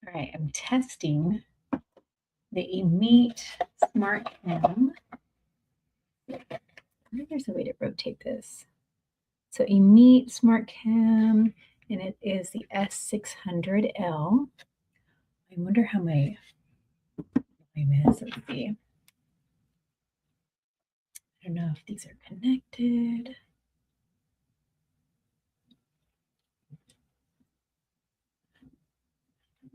All right, I'm testing the Emeet SmartCam. I think there's a way to rotate this. So Emeet SmartCam, and it is the S600L. I wonder how my volume is. Let's see. I don't know if these are connected.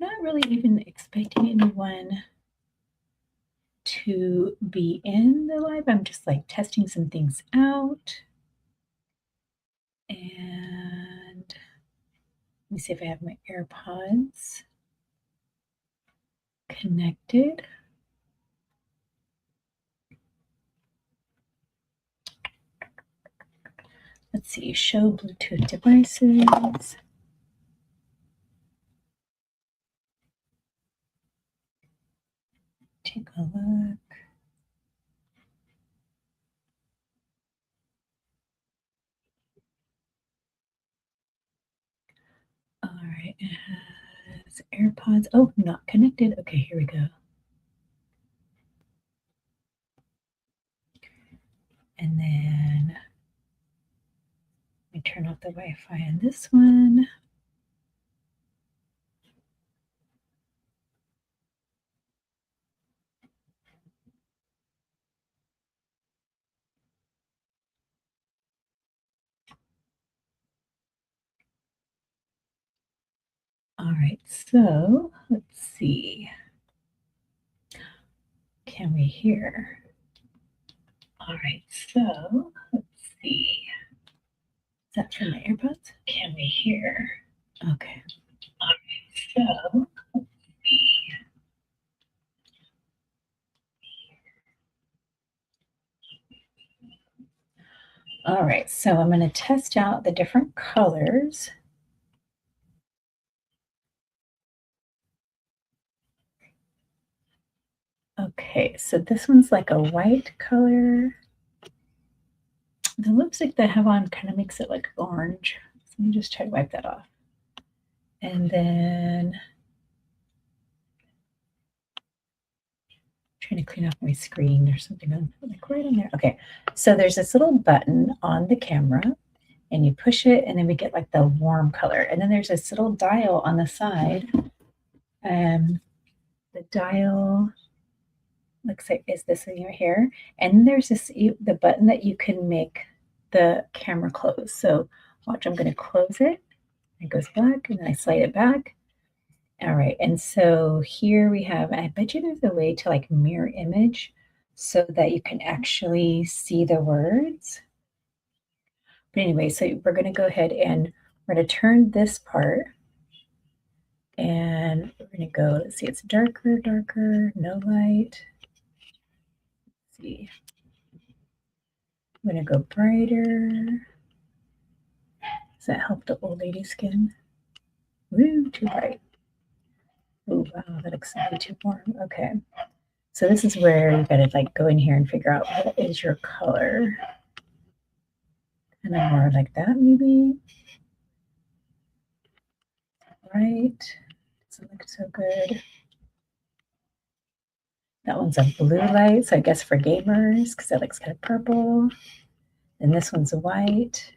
I'm not really even expecting anyone to be in the live. I'm just like testing some things out. And let me see if I have my AirPods connected. Let's see, show Bluetooth devices. Take a look. All right, it has AirPods. Oh, not connected. Okay, here we go. And then let me turn off the Wi-Fi on this one. All right, so let's see. Can we hear? All right, so let's see. Is that from my AirPods? Can we hear? Okay. All right, so let's see. All right, so I'm going to test out the different colors. Okay, so this one's like a white color. The lipstick that I have on kind of makes it like orange. So let me just try to wipe that off. And then I'm trying to clean up my screen or something on like right on there. Okay, so there's this little button on the camera and you push it and then we get like the warm color. And then there's this little dial on the side. The dial looks like is this in your hair, and there's this the button that you can make the camera close. So watch, I'm going to close it. It goes back and then I slide it back. All right, and so here we have, I bet you there's a way to like mirror image so that you can actually see the words. But anyway, so we're going to go ahead and we're going to turn this part and we're going to go, let's see, it's darker, no light. Let's see. I'm going to go brighter. Does that help the old lady skin? Woo, too bright. Oh, wow, that looks way too warm. Okay. So this is where you gotta like go in here and figure out what is your color. And then more like that, maybe. Right. Doesn't look so good. That one's a blue light, so I guess for gamers, because that looks kind of purple. And this one's white.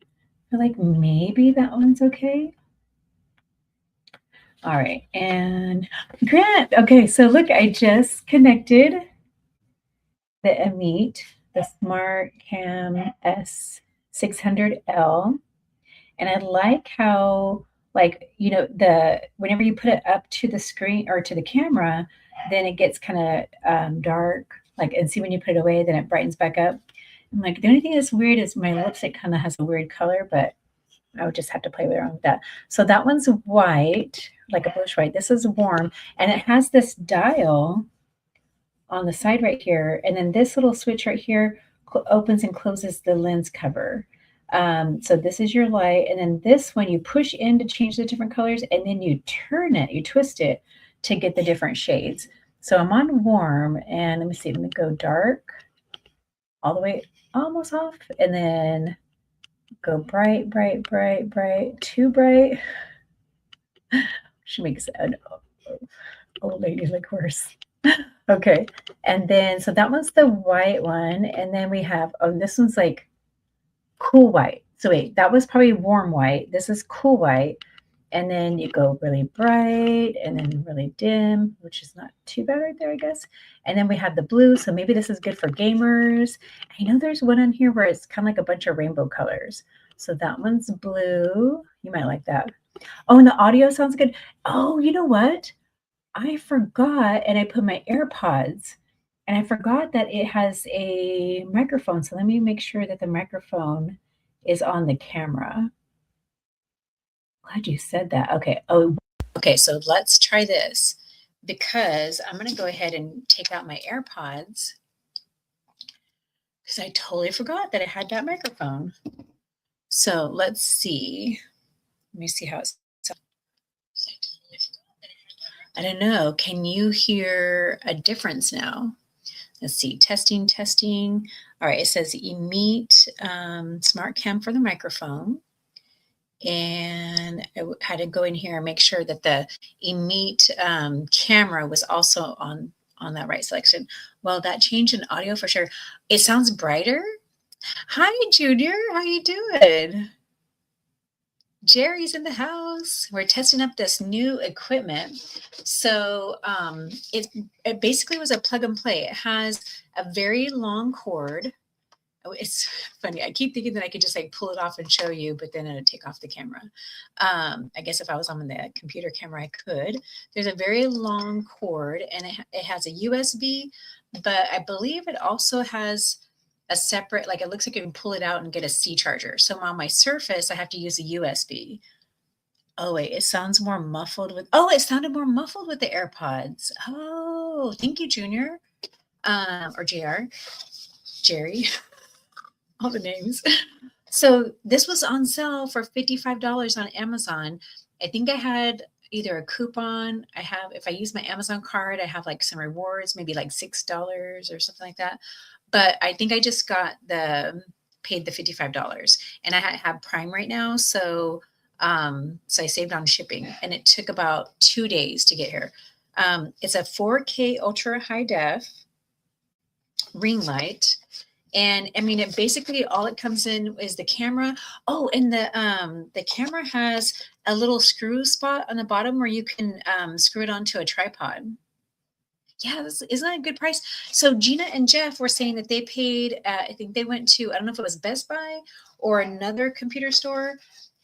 I feel like maybe that one's okay. All right, and Grant. Okay, so look, I just connected the Emeet, the SmartCam S600L, and I like how, like, you know, whenever you put it up to the screen or to the camera, then it gets kind of dark. Like, and see when you put it away, then it brightens back up. I'm like, the only thing that's weird is my lipstick kind of has a weird color, but I would just have to play around with that. So that one's white, like a bluish white. This is warm, and it has this dial on the side right here, and then this little switch right here opens and closes the lens cover. So this is your light, and then this one you push in to change the different colors, and then you turn it, you twist it to get the different shades. So I'm on warm, and let me see, let me go dark all the way almost off, and then go bright, too bright. She makes an old lady look worse. Okay. And then, so that one's the white one. And then we have, oh, this one's like cool white. So wait, that was probably warm white. This is cool white. And then you go really bright and then really dim, which is not too bad right there, I guess. And then we have the blue. So maybe this is good for gamers. I know there's one on here where it's kind of like a bunch of rainbow colors. So that one's blue. You might like that. Oh, and the audio sounds good. Oh, you know what? I forgot, and I put my AirPods, and I forgot that it has a microphone. So let me make sure that the microphone is on the camera. Glad you said that. Okay. Oh, okay. So let's try this because I'm going to go ahead and take out my AirPods because I totally forgot that it had that microphone. So let's see. Let me see how it's. I don't know. Can you hear a difference now? Let's see. Testing, testing. All right. It says Emeet SmartCam for the microphone. And I had to go in here and make sure that the Emeet camera was also on that right selection. Well, that changed in audio for sure. It sounds brighter. Hi, Junior. How you doing? Jerry's in the house. We're testing up this new equipment. So it basically was a plug and play. It has a very long cord. Oh, it's funny. I keep thinking that I could just like pull it off and show you, but then it'd take off the camera. I guess if I was on the computer camera, I could. There's a very long cord and it has a USB, but I believe it also has a separate, like it looks like you can pull it out and get a C charger. So on my Surface, I have to use a USB. Oh, wait, it sounds more muffled with, oh, it sounded more muffled with the AirPods. Oh, thank you, Junior. Or JR, Jerry, all the names. So this was on sale for $55 on Amazon. I think I had either a coupon. I have, if I use my Amazon card, I have like some rewards, maybe like $6 or something like that. But I think I just paid the $55 and I have Prime right now. So I saved on shipping and it took about 2 days to get here. It's a 4K ultra high def ring light. And I mean, it basically all it comes in is the camera. Oh, and the camera has a little screw spot on the bottom where you can screw it onto a tripod. Yeah, isn't that a good price? So Gina and Jeff were saying that they paid, I think they went to, I don't know if it was Best Buy or another computer store.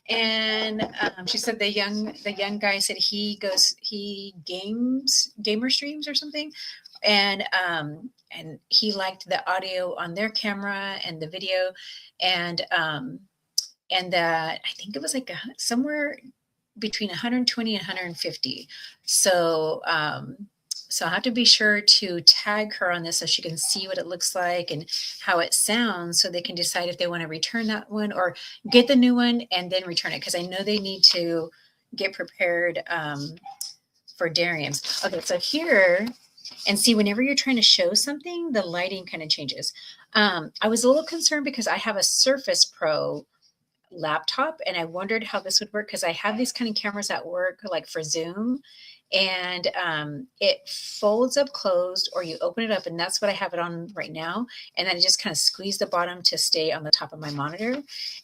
And she said the young guy said he gamer streams or something. And he liked the audio on their camera and the video. And that I think it was like somewhere between 120 and 150. So, so I'll have to be sure to tag her on this so she can see what it looks like and how it sounds so they can decide if they want to return that one or get the new one and then return it because I know they need to get prepared for Darium's. Okay, so here, and see, whenever you're trying to show something, the lighting kind of changes. I was a little concerned because I have a Surface Pro laptop and I wondered how this would work because I have these kind of cameras at work like for Zoom and it folds up closed or you open it up and that's what I have it on right now. And then I just kind of squeeze the bottom to stay on the top of my monitor.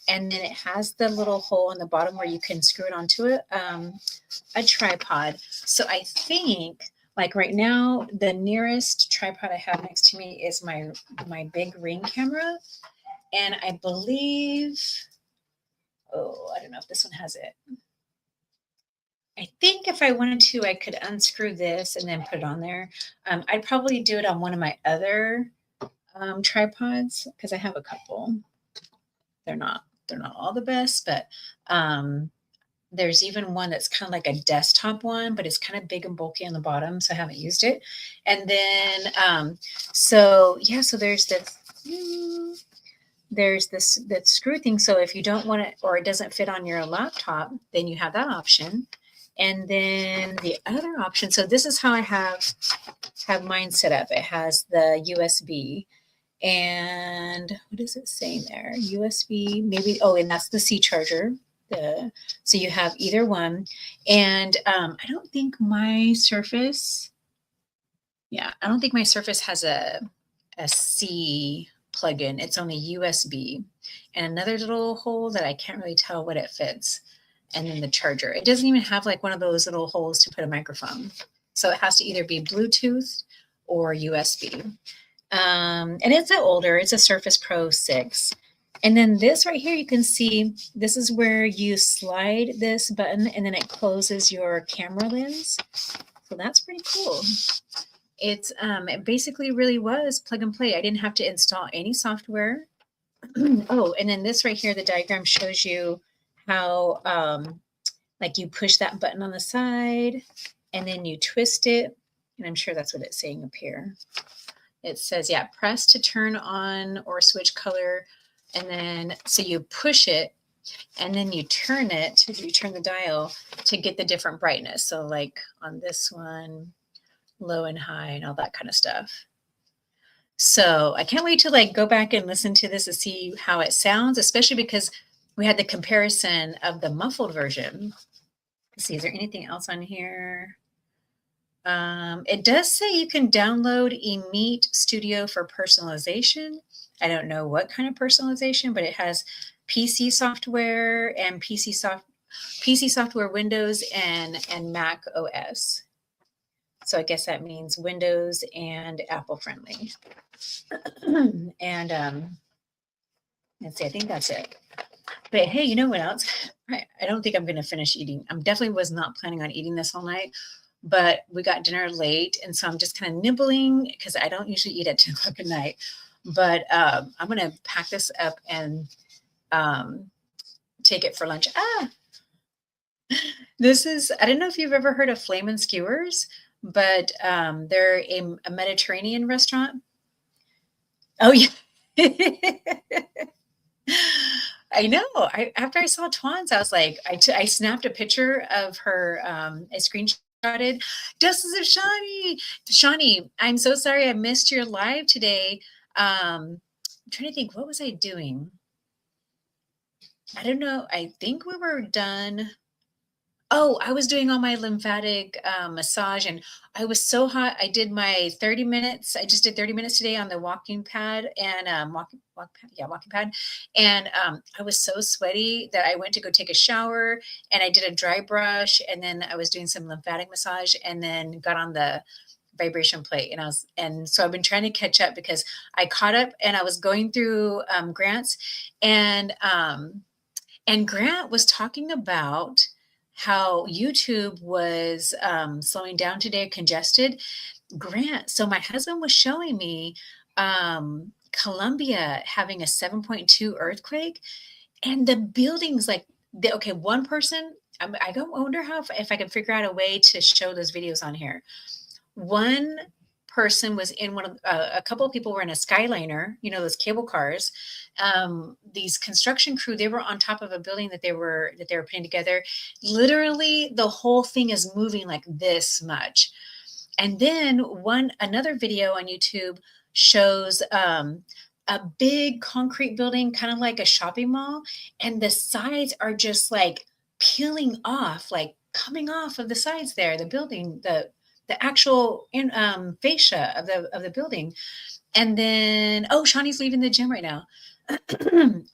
And then it has the little hole in the bottom where you can screw it onto a tripod. So I think like right now, the nearest tripod I have next to me is my big Ring camera. And I believe, oh, I don't know if this one has it. I think if I wanted to, I could unscrew this and then put it on there. I'd probably do it on one of my other tripods because I have a couple. They're not all the best, but there's even one that's kind of like a desktop one, but it's kind of big and bulky on the bottom, so I haven't used it. And then so yeah, so there's that screw thing. So if you don't want it or it doesn't fit on your laptop, then you have that option. And then the other option, so this is how I have mine set up. It has the USB and what is it saying there? USB, maybe, oh, and that's the C charger. So you have either one. And I don't think my Surface, I don't think my Surface has a C plug-in. It's only USB and another little hole that I can't really tell what it fits. And then the charger. It doesn't even have like one of those little holes to put a microphone. So it has to either be Bluetooth or USB. And it's older. It's a Surface Pro 6. And then this right here, you can see this is where you slide this button and then it closes your camera lens. So that's pretty cool. It basically really was plug and play. I didn't have to install any software. Oh, and then this right here, the diagram shows you how like you push that button on the side and then you twist it. And I'm sure that's what it's saying up here. It says, yeah, press to turn on or switch color. And then, so you push it and then you turn it, you turn the dial to get the different brightness. So like on this one, low and high and all that kind of stuff. So I can't wait to like go back and listen to this to see how it sounds, especially because we had the comparison of the muffled version. Let's see, is there anything else on here? It does say you can download Emeet Studio for personalization. I don't know what kind of personalization, but it has PC software and PC software Windows and Mac OS. So I guess that means Windows and Apple friendly. And let's see, I think that's it. But hey, you know what else? I don't think I'm going to finish eating. I definitely was not planning on eating this all night, but we got dinner late. And so I'm just kind of nibbling because I don't usually eat at 10 o'clock at night. But I'm going to pack this up and take it for lunch. This is, I don't know if you've ever heard of Flamin' Skewers, but they're a Mediterranean restaurant. Oh, yeah. I know. After I saw Twan's, I was like, I snapped a picture of her, I screenshotted. Dust of Shawnee. Shawnee, I'm so sorry I missed your live today. I'm trying to think, what was I doing? I don't know. I think we were done. Oh, I was doing all my lymphatic massage and I was so hot. I did my 30 minutes. I just did 30 minutes today on the walking pad and walking pad. And I was so sweaty that I went to go take a shower and I did a dry brush and then I was doing some lymphatic massage and then got on the vibration plate and so I've been trying to catch up because I caught up and I was going through Grant's and Grant was talking about how YouTube was slowing down today, congested. Grant, so my husband was showing me Colombia having a 7.2 earthquake, and the buildings like, okay, one person, I wonder how if I can figure out a way to show those videos on here. One person was in one of a couple of people were in a Skyliner, you know, those cable cars. These construction crew, they were on top of a building that they were putting together. Literally, the whole thing is moving like this much. And then another video on YouTube shows a big concrete building, kind of like a shopping mall, and the sides are just like peeling off, like coming off of the sides there. The building, the actual fascia of the building. And then, oh, Shawnee's leaving the gym right now.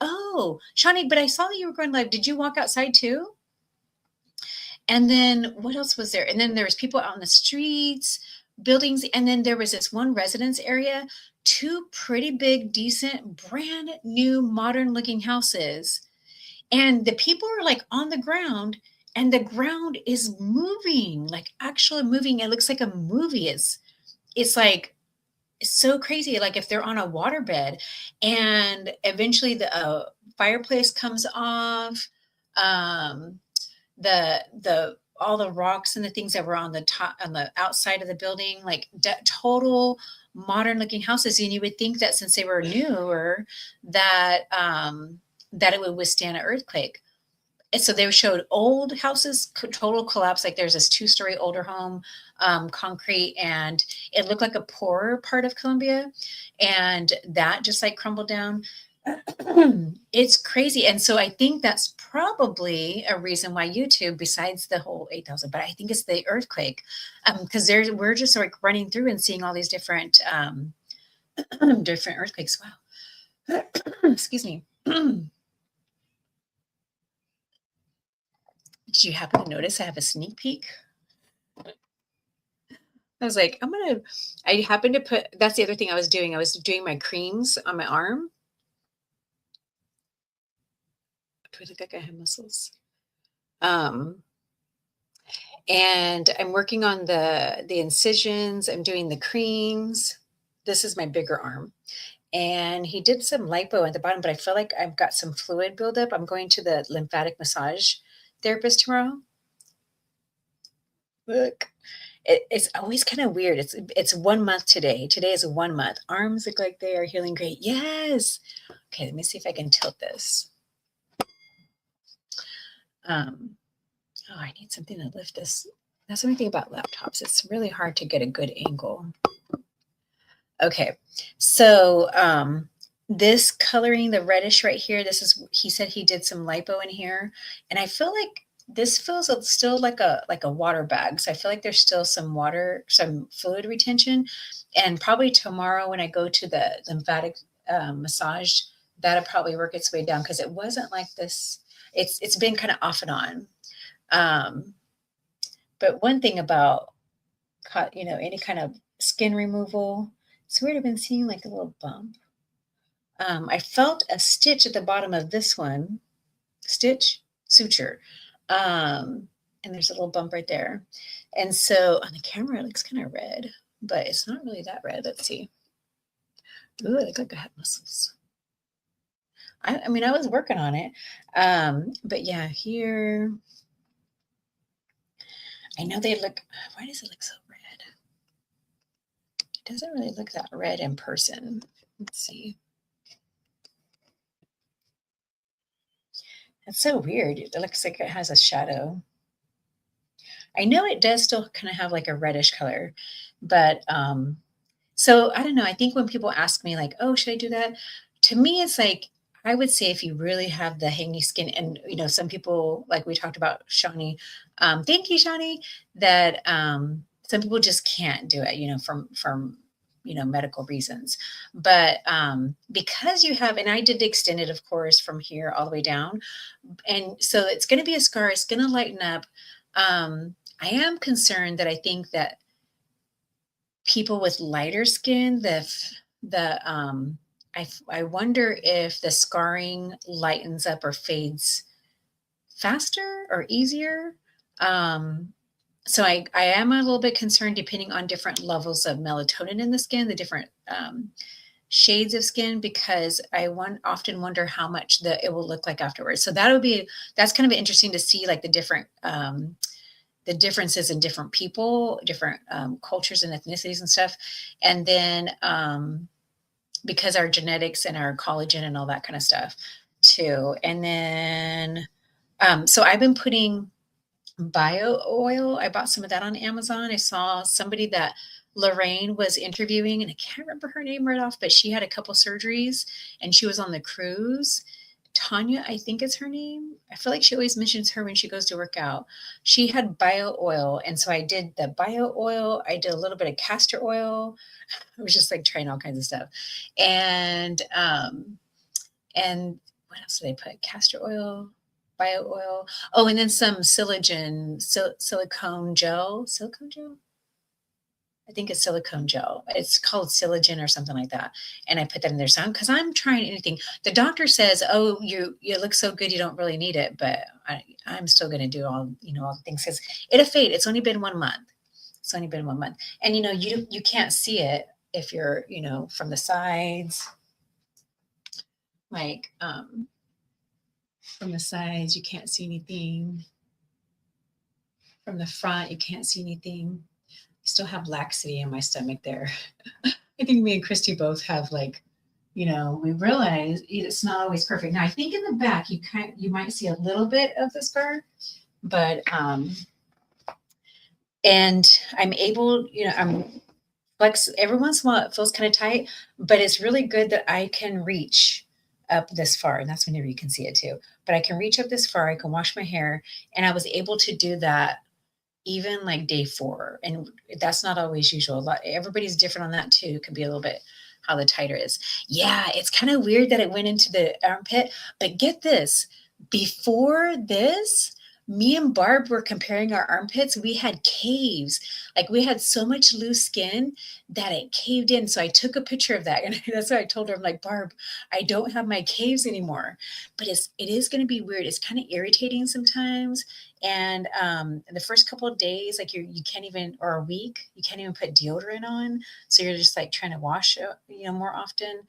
Oh, Shawnee, but I saw that you were going live. Did you walk outside too? And then what else was there? And then there was people out on the streets, buildings. And then there was this one residence area, two pretty big, decent, brand new, modern looking houses. And the people are like on the ground and the ground is moving, like actually moving. It looks like a movie. It's like, it's so crazy. Like if they're on a waterbed and eventually the fireplace comes off, all the rocks and the things that were on the top, on the outside of the building, like total modern looking houses. And you would think that since they were newer, that it would withstand an earthquake. And so they showed old houses, total collapse. Like there's this 2-story older home, concrete, and it looked like a poorer part of Colombia. And that just like crumbled down. It's crazy. And so I think that's probably a reason why YouTube, besides the whole 8,000, but I think it's the earthquake. Because we're just like running through and seeing all these different different earthquakes. Wow. Excuse me. Did you happen to notice I have a sneak peek? I was like, I happened to put, that's the other thing I was doing. I was doing my creams on my arm. Do I look like I have muscles? Um, and I'm working on the incisions. I'm doing the creams. This is my bigger arm. And he did some lipo at the bottom, but I feel like I've got some fluid buildup. I'm going to the lymphatic massage therapist tomorrow. Look. It's always kind of weird. It's 1 month today. Today is 1 month. Arms look like they are healing great. Yes. Okay, let me see if I can tilt this. Oh, I need something to lift this. That's the only thing about laptops. It's really hard to get a good angle. Okay, so this coloring, the reddish right here, this is, he said he did some lipo in here, and I feel like this feels still like a water bag. So I feel like there's still some water, some fluid retention, and probably tomorrow when I go to the lymphatic massage, that'll probably work its way down because it wasn't like this. It's been kind of off and on. But one thing about any kind of skin removal, it's weird. I've been seeing like a little bump. I felt a stitch at the bottom of this one, suture. And there's a little bump right there. And so on the camera, it looks kind of red, but it's not really that red. Let's see. Ooh, I look like I have muscles. I mean, I was working on it. But yeah, here, I know they look, why does it look so red? It doesn't really look that red in person. Let's see. That's so weird. It looks like it has a shadow. I know it does still kind of have like a reddish color, but so I don't know. I think when people ask me like, "Oh, should I do that?" To me, it's like I would say if you really have the hangy skin, and some people like we talked about Shawnee. Thank you, Shawnee. That some people just can't do it, from medical reasons. But because you have, and I did extend it, of course, from here all the way down, and so it's going to be a scar. It's going to lighten up. I am concerned that I think that people with lighter skin, I wonder if the scarring lightens up or fades faster or easier. So I am a little bit concerned depending on different levels of melatonin in the skin, the different shades of skin, because I often wonder how much it will look like afterwards. So that's kind of interesting to see, like the differences in different people, different cultures and ethnicities and stuff. And then because our genetics and our collagen and all that kind of stuff too. And then, so I've been putting bio oil. I bought some of that on Amazon. I saw somebody that Lorraine was interviewing, and I can't remember her name right off, but she had a couple surgeries and she was on the cruise. Tanya, I think is her name. I feel like she always mentions her when she goes to work out. She had bio oil. And so I did the bio oil. I did a little bit of castor oil. I was just like trying all kinds of stuff. And what else did I put? Castor oil, bio oil. Oh, and then some silicone gel. Silicone gel? I think it's silicone gel. It's called Silogen or something like that. And I put that in there. So because I'm trying anything. The doctor says, "Oh, you look so good, you don't really need it." But I'm still going to do all the things because it'll fade. It's only been 1 month. It's only been 1 month, and you can't see it if you're from the sides, like from the sides you can't see anything. From the front you can't see anything. Still have laxity in my stomach there. I think me and Christy both have we realize it's not always perfect. Now I think in the back you might see a little bit of the scar, but and I'm able, I'm flex every once in a while. It feels kind of tight, but it's really good that I can reach up this far, and that's whenever you can see it too. But I can reach up this far, I can wash my hair, and I was able to do that even like day 4, and that's not always usual. Everybody's different on that too. It could be a little bit how the titer is. Yeah, it's kind of weird that it went into the armpit, but get this, before this, me and Barb were comparing our armpits. We had caves. Like we had so much loose skin that it caved in. So I took a picture of that. And that's what I told her. I'm like, Barb, I don't have my caves anymore. But it is going to be weird. It's kind of irritating sometimes. And the first couple of days, like you can't even, or a week, you can't even put deodorant on. So you're just like trying to wash, more often.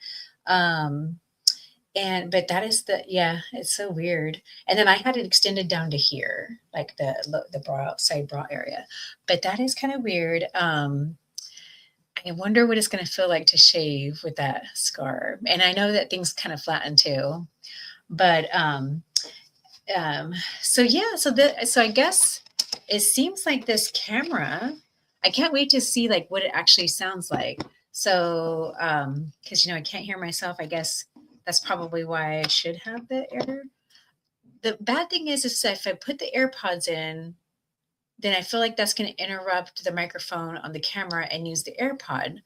But that is it's so weird. And then I had it extended down to here, like the side bra area. But that is kind of weird. I wonder what it's going to feel like to shave with that scar. And I know that things kind of flatten too. But so I guess it seems like this camera, I can't wait to see like what it actually sounds like. So, because I can't hear myself, I guess that's probably why I should have the air. The bad thing is if I put the AirPods in, then I feel like that's going to interrupt the microphone on the camera and use the AirPod.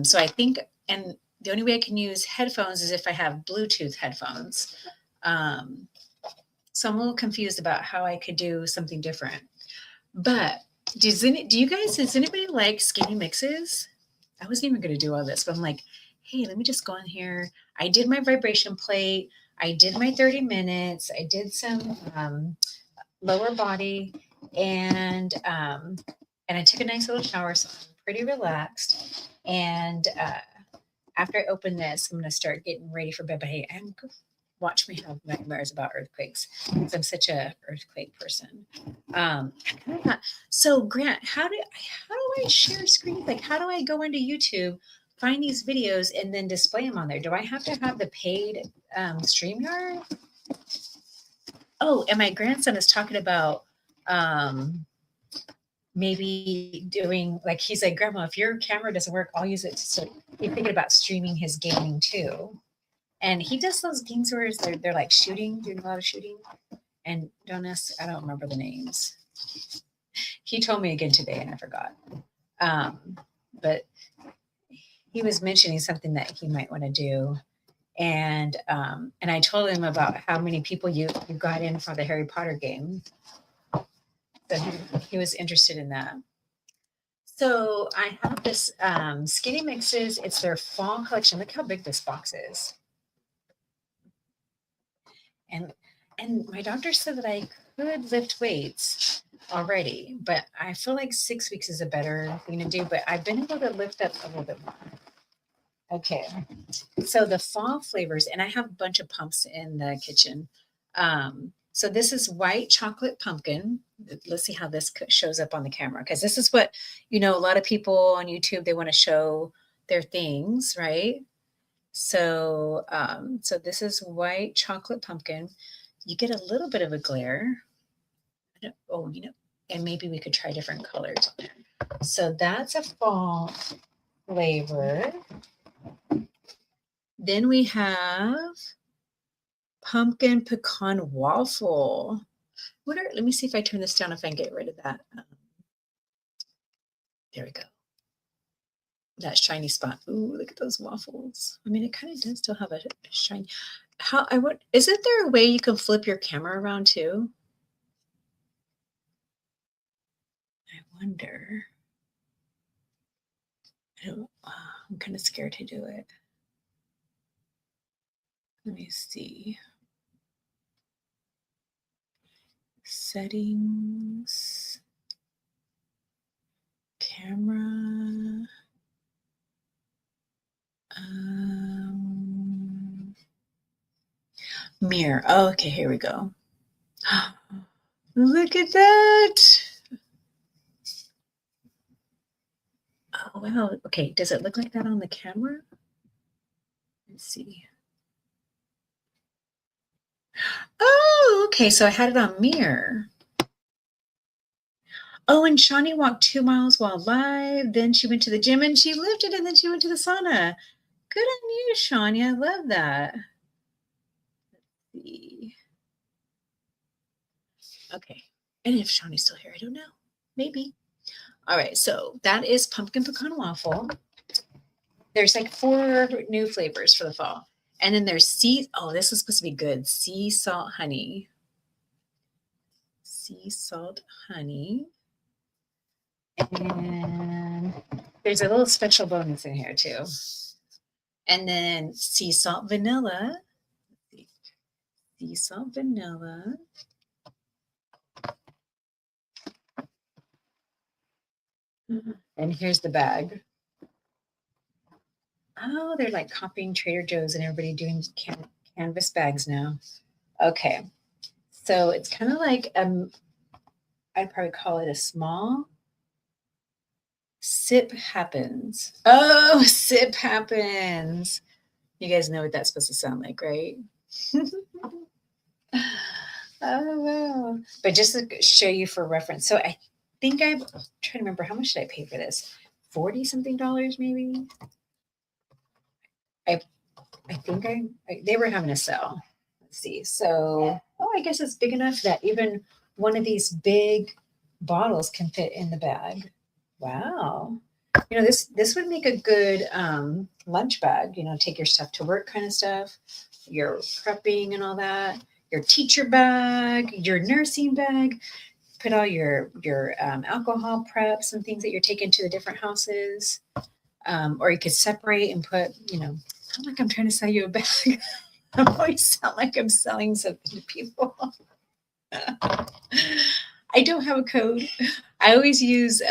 So I think, and the only way I can use headphones is if I have Bluetooth headphones. So I'm a little confused about how I could do something different. But does anybody like skinny mixes? I wasn't even going to do all this, but I'm like, hey, let me just go in here. I did my vibration plate. I did my 30 minutes. I did some lower body, and I took a nice little shower, so I'm pretty relaxed. And after I open this, I'm going to start getting ready for bed. But hey, watch me have nightmares about earthquakes because I'm such a earthquake person. So Grant, how do I share screens? Like, how do I go into YouTube, find these videos, and then display them on there? Do I have to have the paid StreamYard? Oh, and my grandson is talking about maybe doing, like, he's like, Grandma, if your camera doesn't work, I'll use it. So he's thinking about streaming his gaming too. And he does those games where they're like doing a lot of shooting. And don't ask, I don't remember the names. He told me again today and I forgot. But he was mentioning something that he might want to do. And I told him about how many people you got in for the Harry Potter game. So he was interested in that. So I have this Skinny Mixes. It's their fall collection. Look how big this box is. And my doctor said that I could lift weights already, but I feel like 6 weeks is a better thing to do. But I've been able to lift up a little bit more. Okay, so the fall flavors, and I have a bunch of pumps in the kitchen. So this is white chocolate pumpkin. Let's see how this shows up on the camera, because this is what, a lot of people on YouTube, they want to show their things, right? So, so this is white chocolate pumpkin. You get a little bit of a glare. And maybe we could try different colors on there. So that's a fall flavor. Then we have pumpkin pecan waffle. Let me see if I turn this down, if I can get rid of that. There we go. That shiny spot. Ooh, look at those waffles. I mean, it kind of does still have a shiny. Isn't there a way you can flip your camera around too? I wonder. I'm kind of scared to do it. Let me see. Settings. Camera. Mirror. Oh, okay, here we go. Look at that. Oh, wow. Okay, does it look like that on the camera? Let's see. Oh, okay, so I had it on mirror. Oh, and Shawnee walked 2 miles while live. Then she went to the gym and she lifted, and then she went to the sauna. Good on you, Shawnee. I love that. see. Okay. And if Shawnee's still here, I don't know. Maybe. All right. So that is pumpkin pecan waffle. There's like 4 new flavors for the fall. And then there's this is supposed to be good. Sea salt honey. Sea salt honey. And there's a little special bonus in here too. And then sea salt vanilla. Sea salt vanilla. And here's the bag. Oh, they're like copying Trader Joe's and everybody doing canvas bags now. Okay. So it's kind of like, I'd probably call it a small Sip Happens. Oh, Sip Happens. You guys know what that's supposed to sound like, right? Oh, wow. But just to show you for reference. So I think I'm trying to remember, how much did I pay for this? 40 something dollars maybe? I think they were having a sale. Let's see. So, I guess it's big enough that even one of these big bottles can fit in the bag. Wow. This would make a good lunch bag, take your stuff to work kind of stuff, your prepping and all that, your teacher bag, your nursing bag, put all your alcohol preps and things that you're taking to the different houses. Or you could separate and put, sound like I'm trying to sell you a bag. I always sound like I'm selling something to people. I don't have a code. I always use,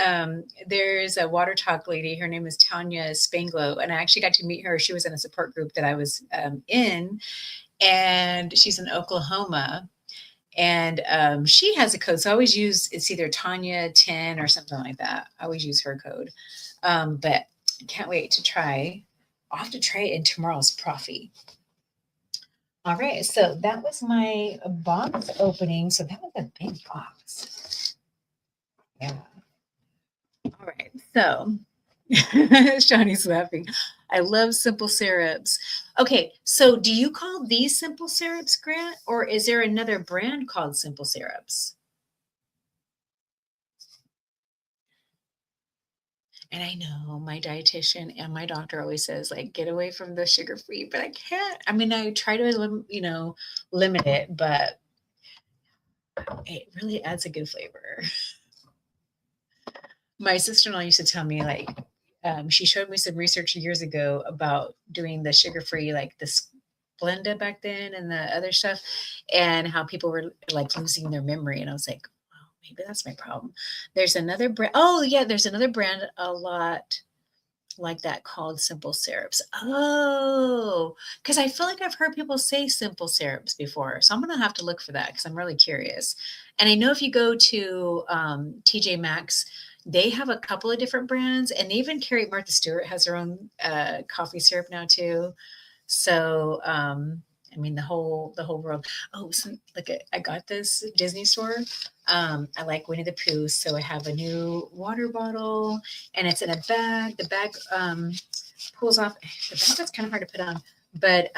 there's a Water Talk lady. Her name is Tanya Spanglo. And I actually got to meet her. She was in a support group that I was in. And she's in Oklahoma. And she has a code. So I always use, it's either Tanya 10 or something like that. I always use her code. But I can't wait to try. I'll have to try it in tomorrow's Profi. All right, so that was my box opening. So that was a big box. Yeah. All right, so Shawnee's laughing. I love simple syrups. Okay, so do you call these simple syrups, Grant, or is there another brand called simple syrups? And I know my dietitian and my doctor always says, like, get away from the sugar free, but I can't. I mean, I try to, limit it, but it really adds a good flavor. My sister-in-law used to tell me, like, she showed me some research years ago about doing the sugar free, like the Splenda back then and the other stuff, and how people were like losing their memory. And I was like, maybe that's my problem. There's another brand. Oh, yeah, there's another brand a lot like that called simple syrups. Oh, because I feel like I've heard people say simple syrups before. So I'm going to have to look for that because I'm really curious. And I know if you go to TJ Maxx, they have a couple of different brands, and they even carry, Martha Stewart has her own coffee syrup now too. So, I mean, the whole world. Oh, so look at, I got this Disney store. I like Winnie the Pooh, so I have a new water bottle, and it's in a bag. The bag pulls off. The bag is kind of hard to put on, but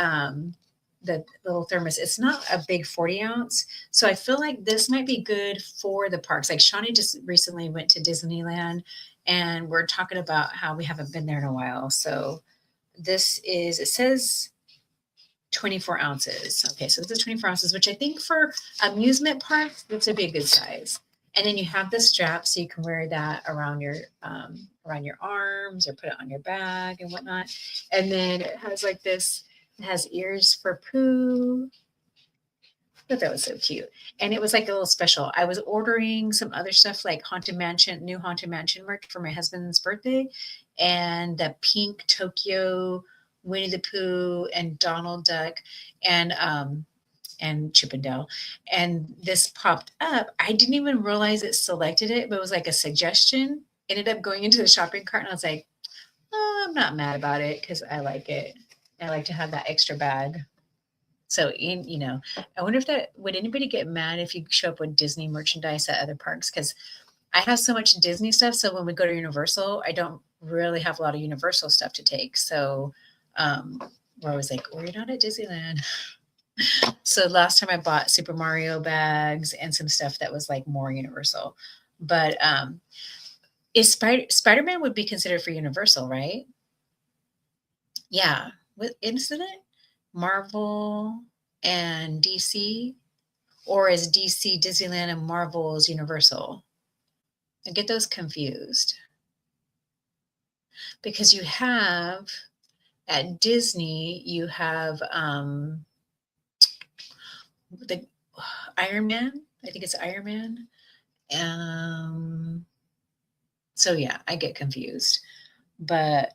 the little thermos, it's not a big 40 ounce. So I feel like this might be good for the parks. Like Shawnee just recently went to Disneyland, and we're talking about how we haven't been there in a while. So this is, it says 24 ounces. Okay, so this is 24 ounces, which I think for amusement parks, this would be a good size. And then you have the strap, so you can wear that around your arms or put it on your bag and whatnot. And then it has like this, it has ears for Pooh. I thought that was so cute. And it was like a little special. I was ordering some other stuff like new Haunted Mansion merch for my husband's birthday, and the pink Tokyo Winnie the Pooh and Donald Duck and Chip and Dale. And this popped up. I didn't even realize it selected it, but it was like a suggestion. Ended up going into the shopping cart, and I was like, oh, I'm not mad about it because I like it. I like to have that extra bag. So, I wonder if would anybody get mad if you show up with Disney merchandise at other parks? Because I have so much Disney stuff. So when we go to Universal, I don't really have a lot of Universal stuff to take. So we're always like, we're not at Disneyland. So last time I bought Super Mario bags and some stuff that was like more Universal. But is Spider-Man would be considered for Universal, right? Yeah. What isn't it? Marvel and DC? Or is DC Disneyland and Marvel's Universal? I get those confused. Because you have at Disney, you have the Iron Man. I think it's Iron Man. Um, so yeah, I get confused. But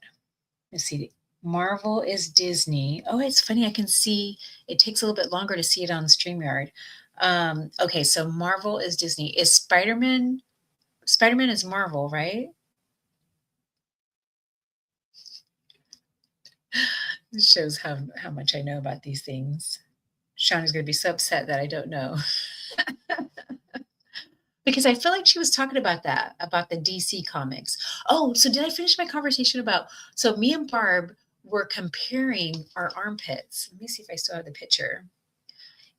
let's see. Marvel is Disney. Oh, it's funny. I can see it takes a little bit longer to see it on StreamYard. Okay, so Marvel is Disney. Is Spider-Man? Spider-Man is Marvel, right? This shows how much I know about these things. Sean is going to be so upset that I don't know. Because I feel like she was talking about that, about the DC comics. Oh, so did I finish my conversation about so me and Barb were comparing our armpits. Let me see if I still have the picture.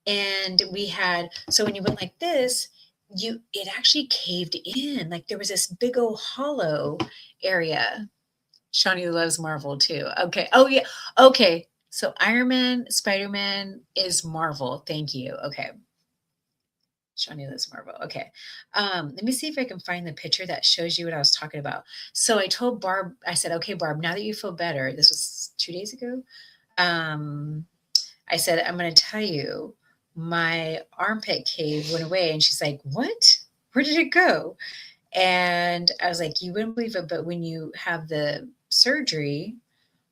And we had so when you went like this, you it actually caved in. Like there was this big old hollow area. Shawnee loves Marvel too. Okay. Oh yeah. Okay. So Iron Man, Spider-Man is Marvel. Thank you. Okay. Shawnee loves Marvel. Okay. Let me see if I can find the picture that shows you what I was talking about. So I told Barb, I said, okay, Barb, now that you feel better, this was 2 days ago. Um, I said, I'm going to tell you my armpit cave went away. And she's like, what? Where did it go? And I was like, you wouldn't believe it, but when you have the surgery,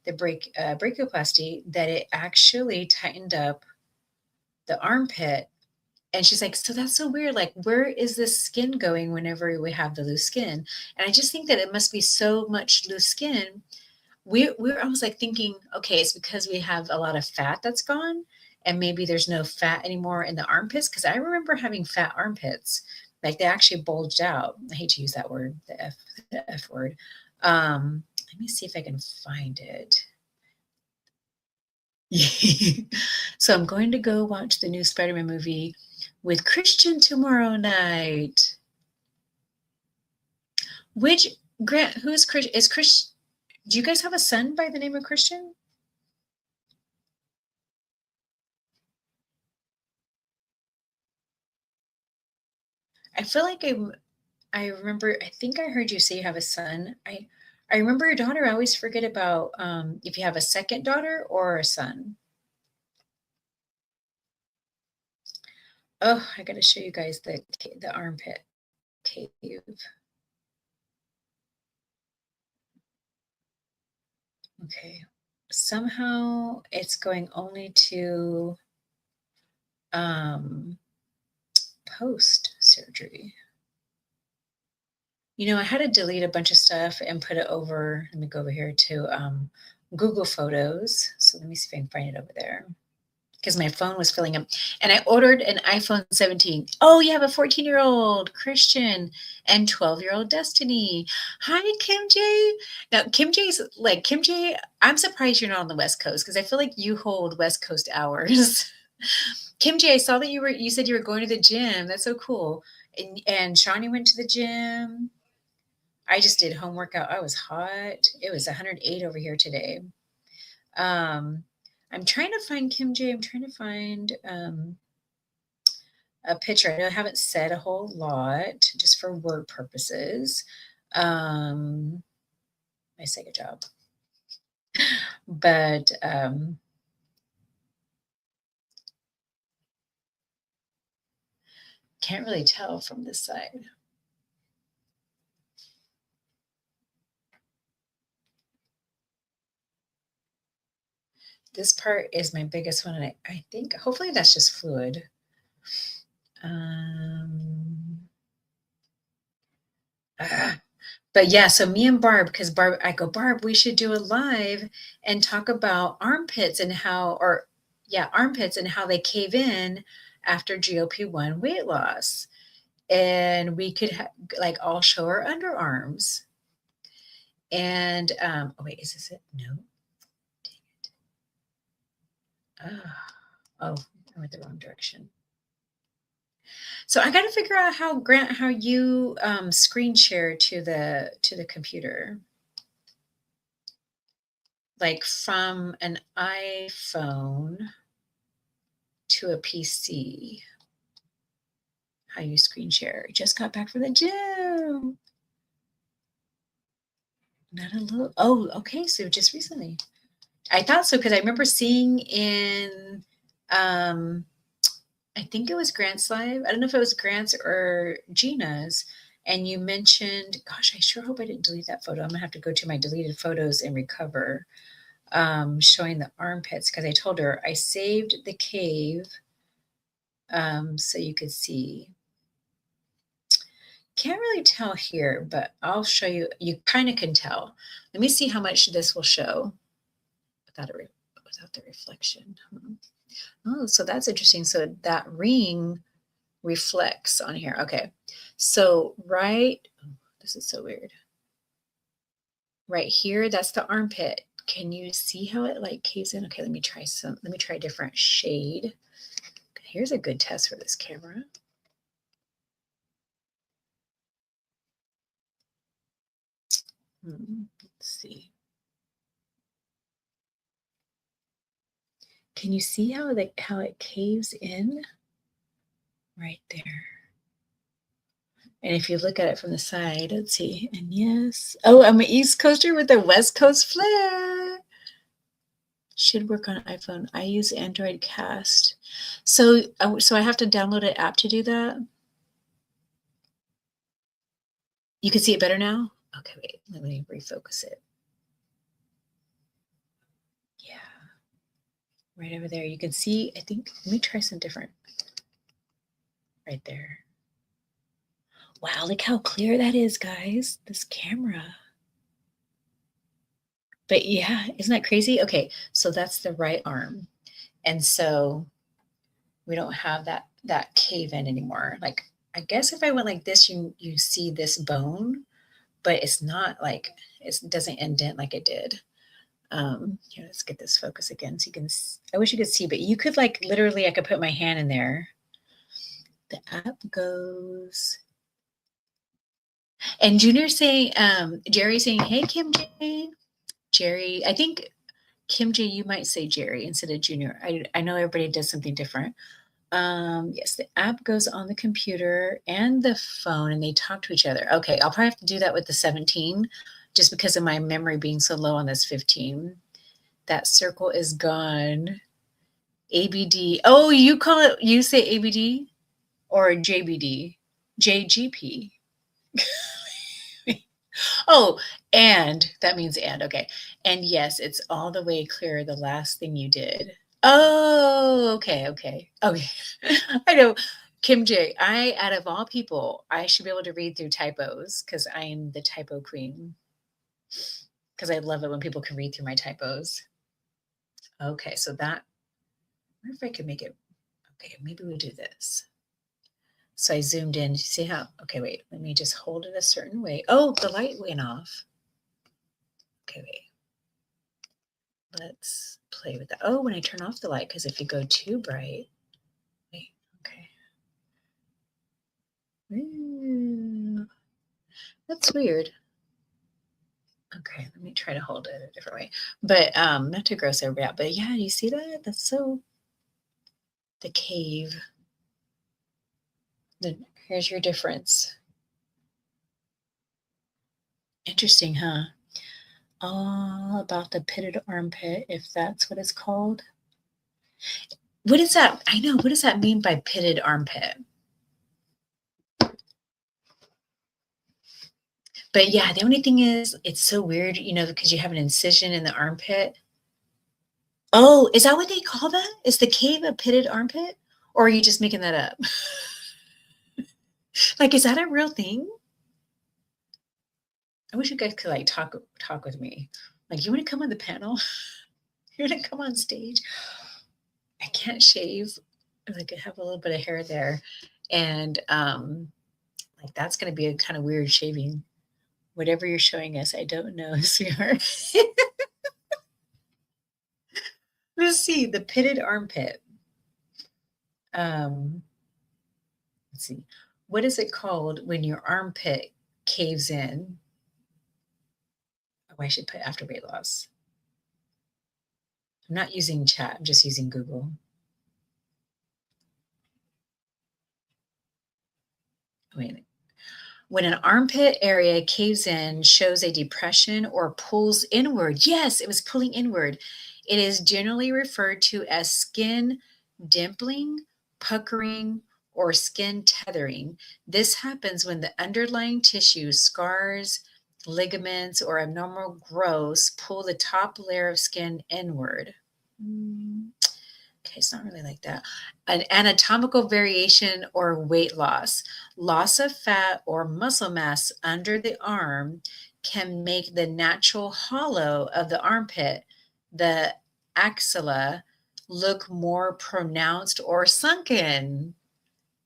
the brachioplasty, that it actually tightened up the armpit. And she's like, so that's so weird. Like, where is this skin going whenever we have the loose skin? And I just think that it must be so much loose skin. We're almost like thinking, okay, it's because we have a lot of fat that's gone, and maybe there's no fat anymore in the armpits. Because I remember having fat armpits, like they actually bulged out. I hate to use that word, the F word. Let me see if I can find it. So I'm going to go watch the new Spider-Man movie with Christian tomorrow night. Which Grant? Who is Chris? Is Chris? Do you guys have a son by the name of Christian? I feel like I remember. I think I heard you say you have a son. I remember your daughter. I always forget about if you have a second daughter or a son. Oh, I got to show you guys the armpit cave. Okay. Somehow it's going only to um, post surgery. You know, I had to delete a bunch of stuff and put it over. Let me go over here to Google Photos. So let me see if I can find it over there because my phone was filling up. And I ordered an iPhone 17. Oh, you have a 14-year-old Christian and 12-year-old Destiny. Hi, Kim J. Now, Kim J's like Kim J. I'm surprised you're not on the West Coast because I feel like you hold West Coast hours. Kim J, I saw that you said you were going to the gym. That's so cool. And Shawnee went to the gym. I just did home workout. I was hot. It was 108 over here today. Um, I'm trying to find Kim J. I'm trying to find a picture. I know I haven't said a whole lot just for word purposes. I say good job. But can't really tell from this side. This part is my biggest one, and I think hopefully that's just fluid. But yeah, so me and Barb, because Barb, I go, Barb, we should do a live and talk about armpits and how, or yeah, armpits and how they cave in after GLP-1 weight loss. And we could like all show our underarms. And oh wait, is this it? No. Dang it. Oh, I went the wrong direction. So I got to figure out how Grant, how you screen share to the computer, like from an iPhone to a PC. How you screen share? Just got back from the gym. Not a little. Oh, okay. So just recently. I thought so because I remember seeing in, I think it was Grant's live. I don't know if it was Grant's or Gina's. And you mentioned, gosh, I sure hope I didn't delete that photo. I'm gonna have to go to my deleted photos and recover. Showing the armpits because I told her I saved the cave so you could see. Can't really tell here, but I'll show you. You kind of can tell. Let me see how much this will show without the reflection. Oh, so that's interesting. So that ring reflects on here. Okay. So this is so weird. Right here, that's the armpit. Can you see how it like caves in? Okay, let me try a different shade. Here's a good test for this camera. Let's see. Can you see how it caves in? Right there. And if you look at it from the side, let's see. And yes. Oh, I'm an East Coaster with a West Coast flair. Should work on iPhone. I use Android Cast. So I have to download an app to do that? You can see it better now? Okay, wait. Let me refocus it. Yeah. Right over there. You can see, I think, let me try some different. Right there. Wow, look how clear that is, guys. This camera. But yeah, isn't that crazy? Okay, so that's the right arm. And so we don't have that cave in anymore. Like, I guess if I went like this, you see this bone, but it's not like, it doesn't indent like it did. Here, let's get this focus again so you can, I wish you could see, but you could like literally, I could put my hand in there. The app goes. And Junior's saying, Jerry's saying, hey, Kim J. Jerry, I think Kim J, you might say Jerry instead of Junior. I know everybody does something different. Yes, the app goes on the computer and the phone and they talk to each other. Okay, I'll probably have to do that with the 17 just because of my memory being so low on this 15. That circle is gone. ABD. Oh, you say ABD or JBD? JGP. Oh, and that means and. Okay. And yes, it's all the way clear the last thing you did. Oh, okay. I know. Kim J, out of all people, I should be able to read through typos because I am the typo queen. Because I love it when people can read through my typos. Okay, so that, I wonder if I could make it, okay, maybe we do this. So I zoomed in. See how, okay, wait, let me just hold it a certain way. Oh, the light went off. Okay, wait. Let's play with that. Oh, when I turn off the light, because if you go too bright, wait, okay. Ooh, that's weird. Okay, let me try to hold it a different way. But not to gross everybody out, but yeah, you see that? That's so, the cave. Then here's your difference. Interesting, huh? All about the pitted armpit, if that's what it's called. What is that? I know. What does that mean by pitted armpit? But yeah, the only thing is, it's so weird, because you have an incision in the armpit. Oh, is that what they call that? Is the cave a pitted armpit? Or are you just making that up? Like, is that a real thing? I wish you guys could like talk with me. Like, you want to come on the panel? You want to come on stage? I can't shave. Like, I have a little bit of hair there. And like that's gonna be a kind of weird shaving. Whatever you're showing us, I don't know, sweetheart. Let's see, the pitted armpit. um, let's see, what is it called when your armpit caves in? Oh, I should put after weight loss. I'm not using chat, I'm just using Google. Wait. When an armpit area caves in, shows a depression, or pulls inward. Yes, it was pulling inward. It is generally referred to as skin dimpling, puckering, or skin tethering. This happens when the underlying tissue, scars, ligaments, or abnormal growths pull the top layer of skin inward. Okay, it's not really like that. An anatomical variation or weight loss. Loss of fat or muscle mass under the arm can make the natural hollow of the armpit, the axilla, look more pronounced or sunken.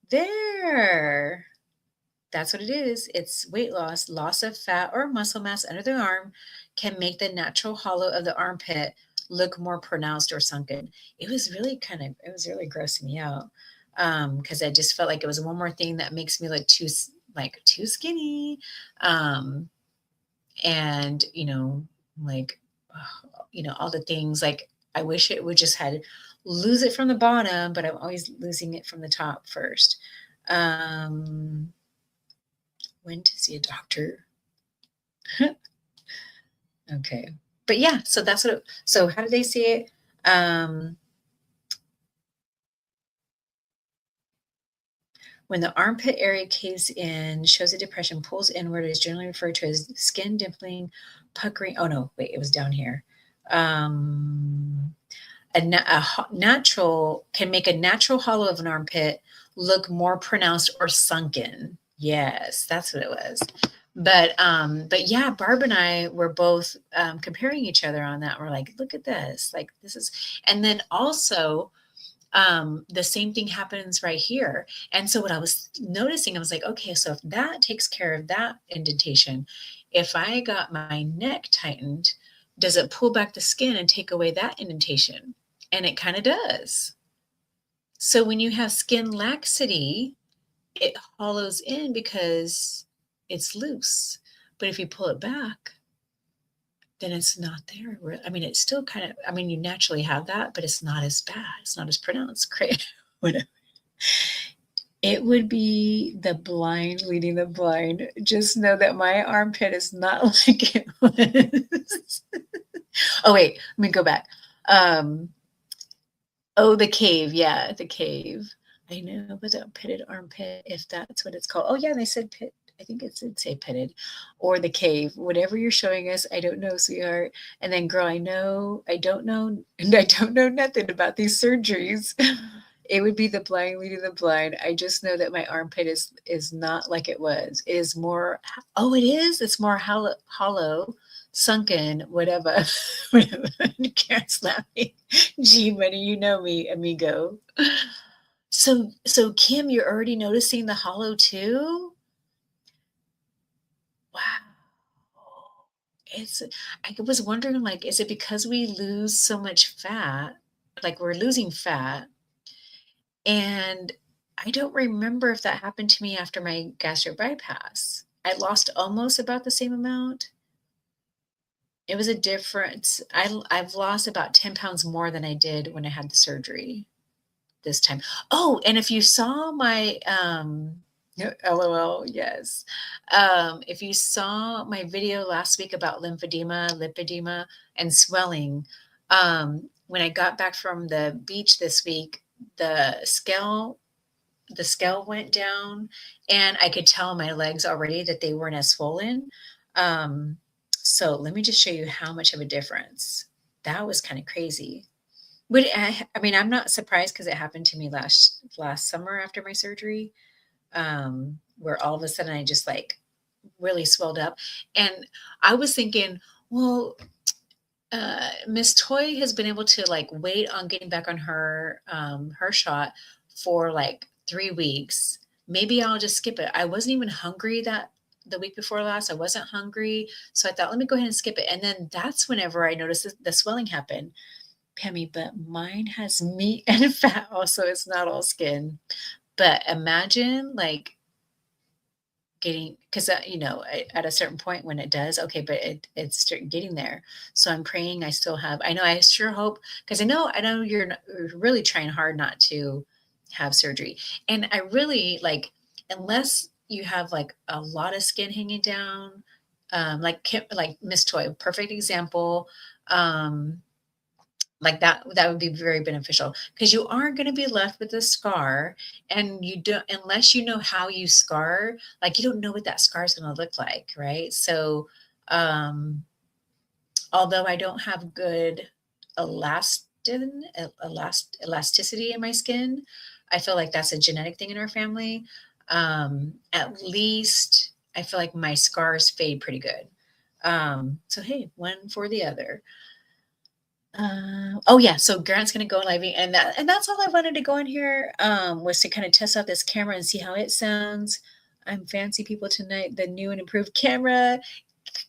There. That's what it is. It's weight loss. Loss of fat or muscle mass under the arm can make the natural hollow of the armpit look more pronounced or sunken. It was really grossing me out. Because I just felt like it was one more thing that makes me look too skinny. And like, all the things, like, I wish it would just had lose it from the bottom, but I'm always losing it from the top first. When to see a doctor. Okay. But yeah, so that's so how did they see it? When the armpit area caves in, shows a depression, pulls inward, is generally referred to as skin dimpling, puckering. Oh no, wait, it was down here. Natural can make a natural hollow of an armpit look more pronounced or sunken. Yes, that's what it was. But yeah, Barb and I were both comparing each other on that. We're like, look at this, like this is, and then also the same thing happens right here. And so what I was noticing, I was like, okay, so if that takes care of that indentation, if I got my neck tightened, does it pull back the skin and take away that indentation? And it kind of does. So when you have skin laxity, it hollows in because it's loose. But if you pull it back, then it's not there. I mean, it's still kind of, I mean, you naturally have that, but it's not as bad. It's not as pronounced. Whatever. It would be the blind leading the blind. Just know that my armpit is not like it was. Oh, wait, let me go back. Oh, the cave. Yeah, the cave. I know, but the pitted armpit, if that's what it's called. Oh, yeah, they said pit. I think it did say pitted or the cave. Whatever you're showing us, I don't know, sweetheart. And then, girl, I don't know, and I don't know nothing about these surgeries. It would be the blind leading the blind. I just know that my armpit is not like it was. It is more. Oh, it is. It's more hollow, sunken, whatever. Whatever. You can't slap me. G money, you know me, amigo. So Kim, you're already noticing the hollow too? Wow. I was wondering, like, is it because we lose so much fat? Like we're losing fat. And I don't remember if that happened to me after my gastric bypass. I lost almost about the same amount. It was a difference. I've lost about 10 pounds more than I did when I had the surgery this time. Oh, and if you saw my LOL, yes. If you saw my video last week about lipedema, and swelling, when I got back from the beach this week, the scale went down, and I could tell my legs already that they weren't as swollen. So let me just show you how much of a difference. That was kind of crazy. But I mean, I'm not surprised because it happened to me last summer after my surgery, where all of a sudden I just like really swelled up. And I was thinking, well, Miss Toy has been able to like wait on getting back on her shot for like 3 weeks. Maybe I'll just skip it. I wasn't even hungry the week before last. I wasn't hungry. So I thought, let me go ahead and skip it. And then that's whenever I noticed the swelling happen. Pammy, but mine has meat and fat also, it's not all skin. But imagine, like, getting 'cause, at a certain point when it does, okay, but it's getting there. So I'm praying I still have I sure hope 'cause I know you're really trying hard not to have surgery. And I really, like, unless you have, like, a lot of skin hanging down, like Miss Toy, perfect example, um like that would be very beneficial because you aren't going to be left with a scar, and you don't unless you know how you scar, like you don't know what that scar is going to look like, right? So um although I don't have good elasticity in my skin, I feel like that's a genetic thing in our family. At least I feel like my scars fade pretty good. So hey, one for the other. Oh yeah, so Grant's gonna go live, and that's all I wanted to go in here, was to kind of test out this camera and see how it sounds. I'm fancy people tonight, the new and improved camera,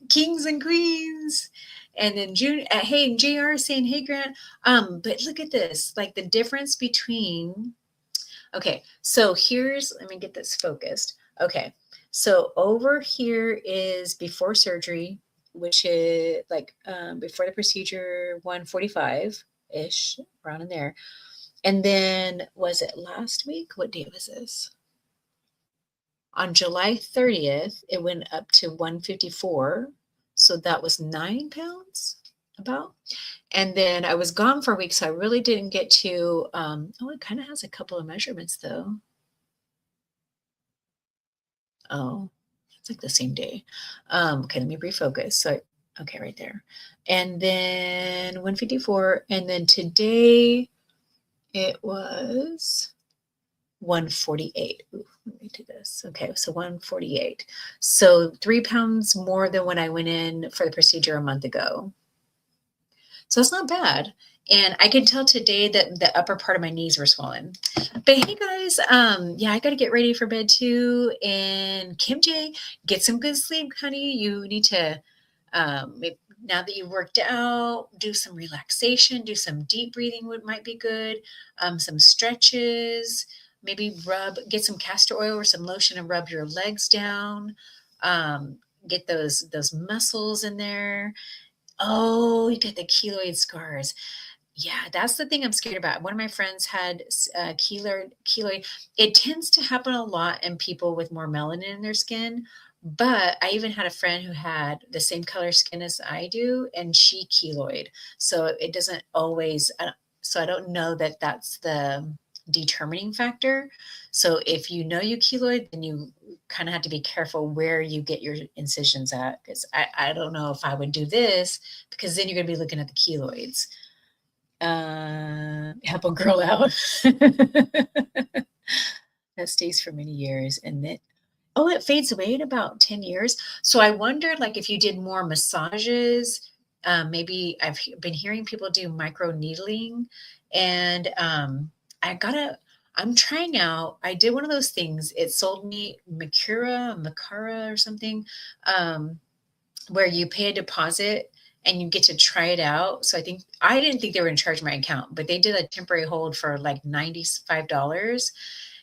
kings and queens. And then June, hey, and JR saying, hey Grant, but look at this, like the difference between, okay, so let me get this focused. Okay, so over here is before surgery, which is like before the procedure, 145-ish, around in there. And then was it last week? What day was this? On July 30th, it went up to 154. So that was 9 pounds about. And then I was gone for a week, so I really didn't get to, it kind of has a couple of measurements though. Oh, it's like the same day. Okay, let me refocus. So, okay, right there. And then 154. And then today it was 148. Ooh, let me do this. Okay, so 148. So 3 pounds more than when I went in for the procedure a month ago. So it's not bad. And I can tell today that the upper part of my knees were swollen. But hey guys, yeah, I gotta get ready for bed too. And Kim J, get some good sleep, honey. You need to now that you've worked out, do some relaxation, do some deep breathing might be good. Some stretches, maybe get some castor oil or some lotion and rub your legs down. Get those muscles in there. Oh, you got the keloid scars. Yeah, that's the thing I'm scared about. One of my friends had keloid. It tends to happen a lot in people with more melanin in their skin. But I even had a friend who had the same color skin as I do, and she keloid. So it doesn't always. So I don't know that that's the determining factor. So if you know you keloid, then you kind of have to be careful where you get your incisions at, because I don't know if I would do this, because then you're going to be looking at the keloids. Help a girl out. That stays for many years, and then it fades away in about 10 years. So I wondered, like, if you did more massages, maybe been hearing people do micro needling, and I'm trying out. I did one of those things. It sold me Makara or something, where you pay a deposit and you get to try it out. So I didn't think they were going to charge my account, but they did a temporary hold for like $95.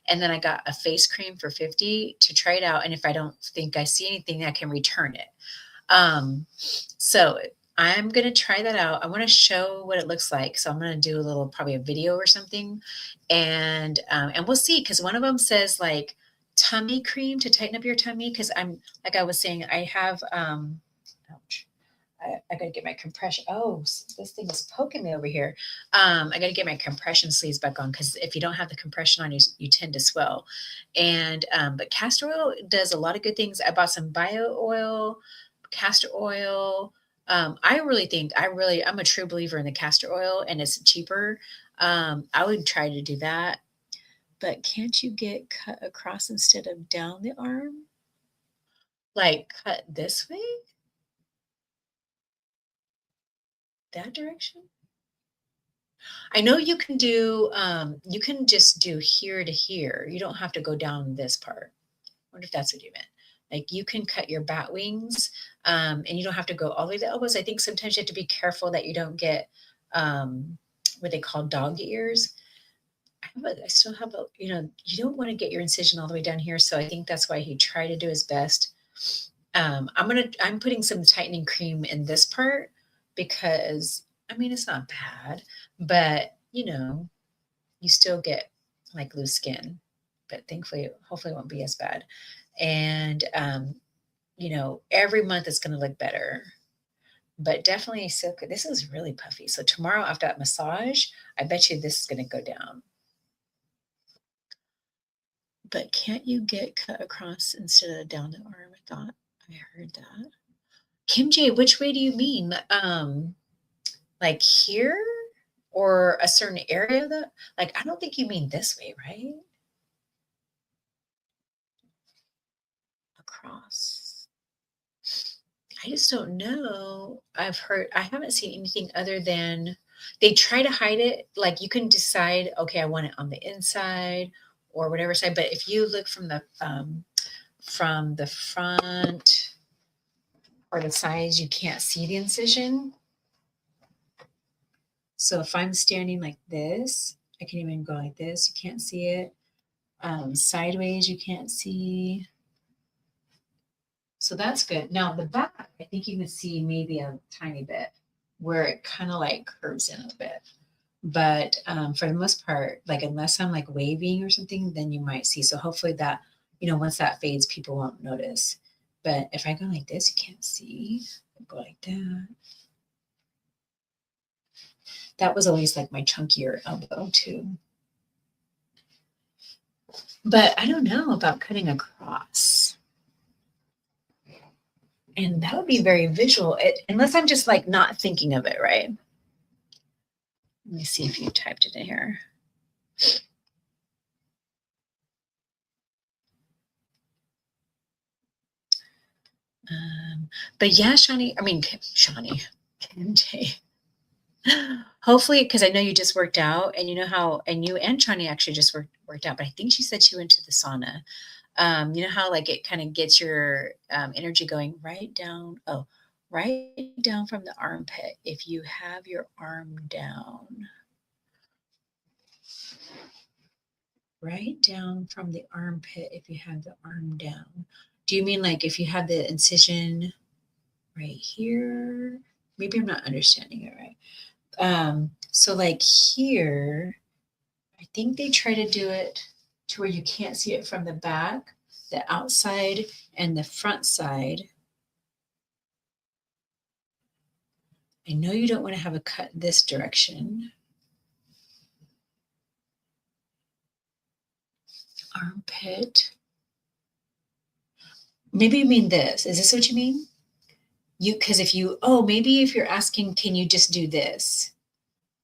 And then I got a face cream for 50 to try it out. And if I don't think I see anything, I can return it. So I'm going to try that out. I want to show what it looks like. So I'm going to do probably a video or something. And we'll see. Cause one of them says like tummy cream to tighten up your tummy. Cause like I was saying, I have, ouch. I got to get my compression. Oh, this thing is poking me over here. I got to get my compression sleeves back on, because if you don't have the compression on, you tend to swell. And but castor oil does a lot of good things. I bought some bio oil, castor oil. I really think I'm a true believer in the castor oil, and it's cheaper. I would try to do that. But can't you get cut across instead of down the arm? Like cut this way? That direction? I know you can just do here to here. You don't have to go down this part. I wonder if that's what you meant. Like you can cut your bat wings, and you don't have to go all the way to the elbows. I think sometimes you have to be careful that you don't get, what they call dog ears. I still have a, you know, you don't want to get your incision all the way down here. So I think that's why he tried to do his best. I'm putting some tightening cream in this part because, I mean, it's not bad, but you know, you still get like loose skin, but thankfully, hopefully it won't be as bad. And, you know, every month it's going to look better, but definitely silk. This is really puffy. So tomorrow after that massage, I bet you this is going to go down. But can't you get cut across instead of down the arm? I thought I heard that. Kim J, which way do you mean? Like here or a certain area that, like, I don't think you mean this way, right? Across. I just don't know. I haven't seen anything other than they try to hide it. Like you can decide, okay, I want it on the inside or whatever side. But if you look from the front or the sides, you can't see the incision. So if I'm standing like this, I can even go like this. You can't see it. Sideways, you can't see. So that's good. Now the back, I think you can see maybe a tiny bit where it kind of like curves in a bit. But for the most part, like unless I'm like waving or something, then you might see. So hopefully that, you know, once that fades, people won't notice. But if I go like this, you can't see. I go like that. That was always like my chunkier elbow too. But I don't know about cutting across. And that would be very visual, unless I'm just like not thinking of it, right? Let me see if you typed it in here. But yeah, Shawnee, KJ. Hopefully, because I know you just worked out, and you know how, and you and Shawnee actually just worked out. But I think she said she went to the sauna. You know how like it kind of gets your energy going right down. Oh, right down from the armpit. If you have your arm down, right down from the armpit. If you have the arm down, do you mean like if you have the incision right here? Maybe I'm not understanding it right. So like here, I think they try to do it to where you can't see it from the back, the outside and the front side. I know you don't want to have a cut this direction. Armpit. Maybe you mean this. Is this what you mean? Because if you, oh, maybe if you're asking, can you just do this?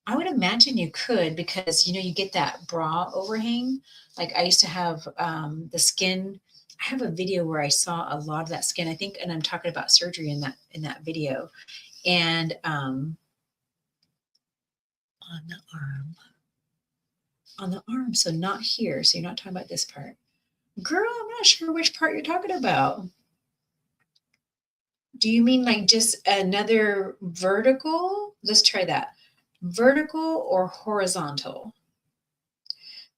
I would imagine you could because, you know, you get that bra overhang. Like I used to have the skin. I have a video where I saw a lot of that skin, I think, and I'm talking about surgery in that video. And on the arm, so not here. So you're not talking about this part. Girl, I'm not sure which part you're talking about. Do you mean like just another vertical? Let's try that. Vertical or horizontal?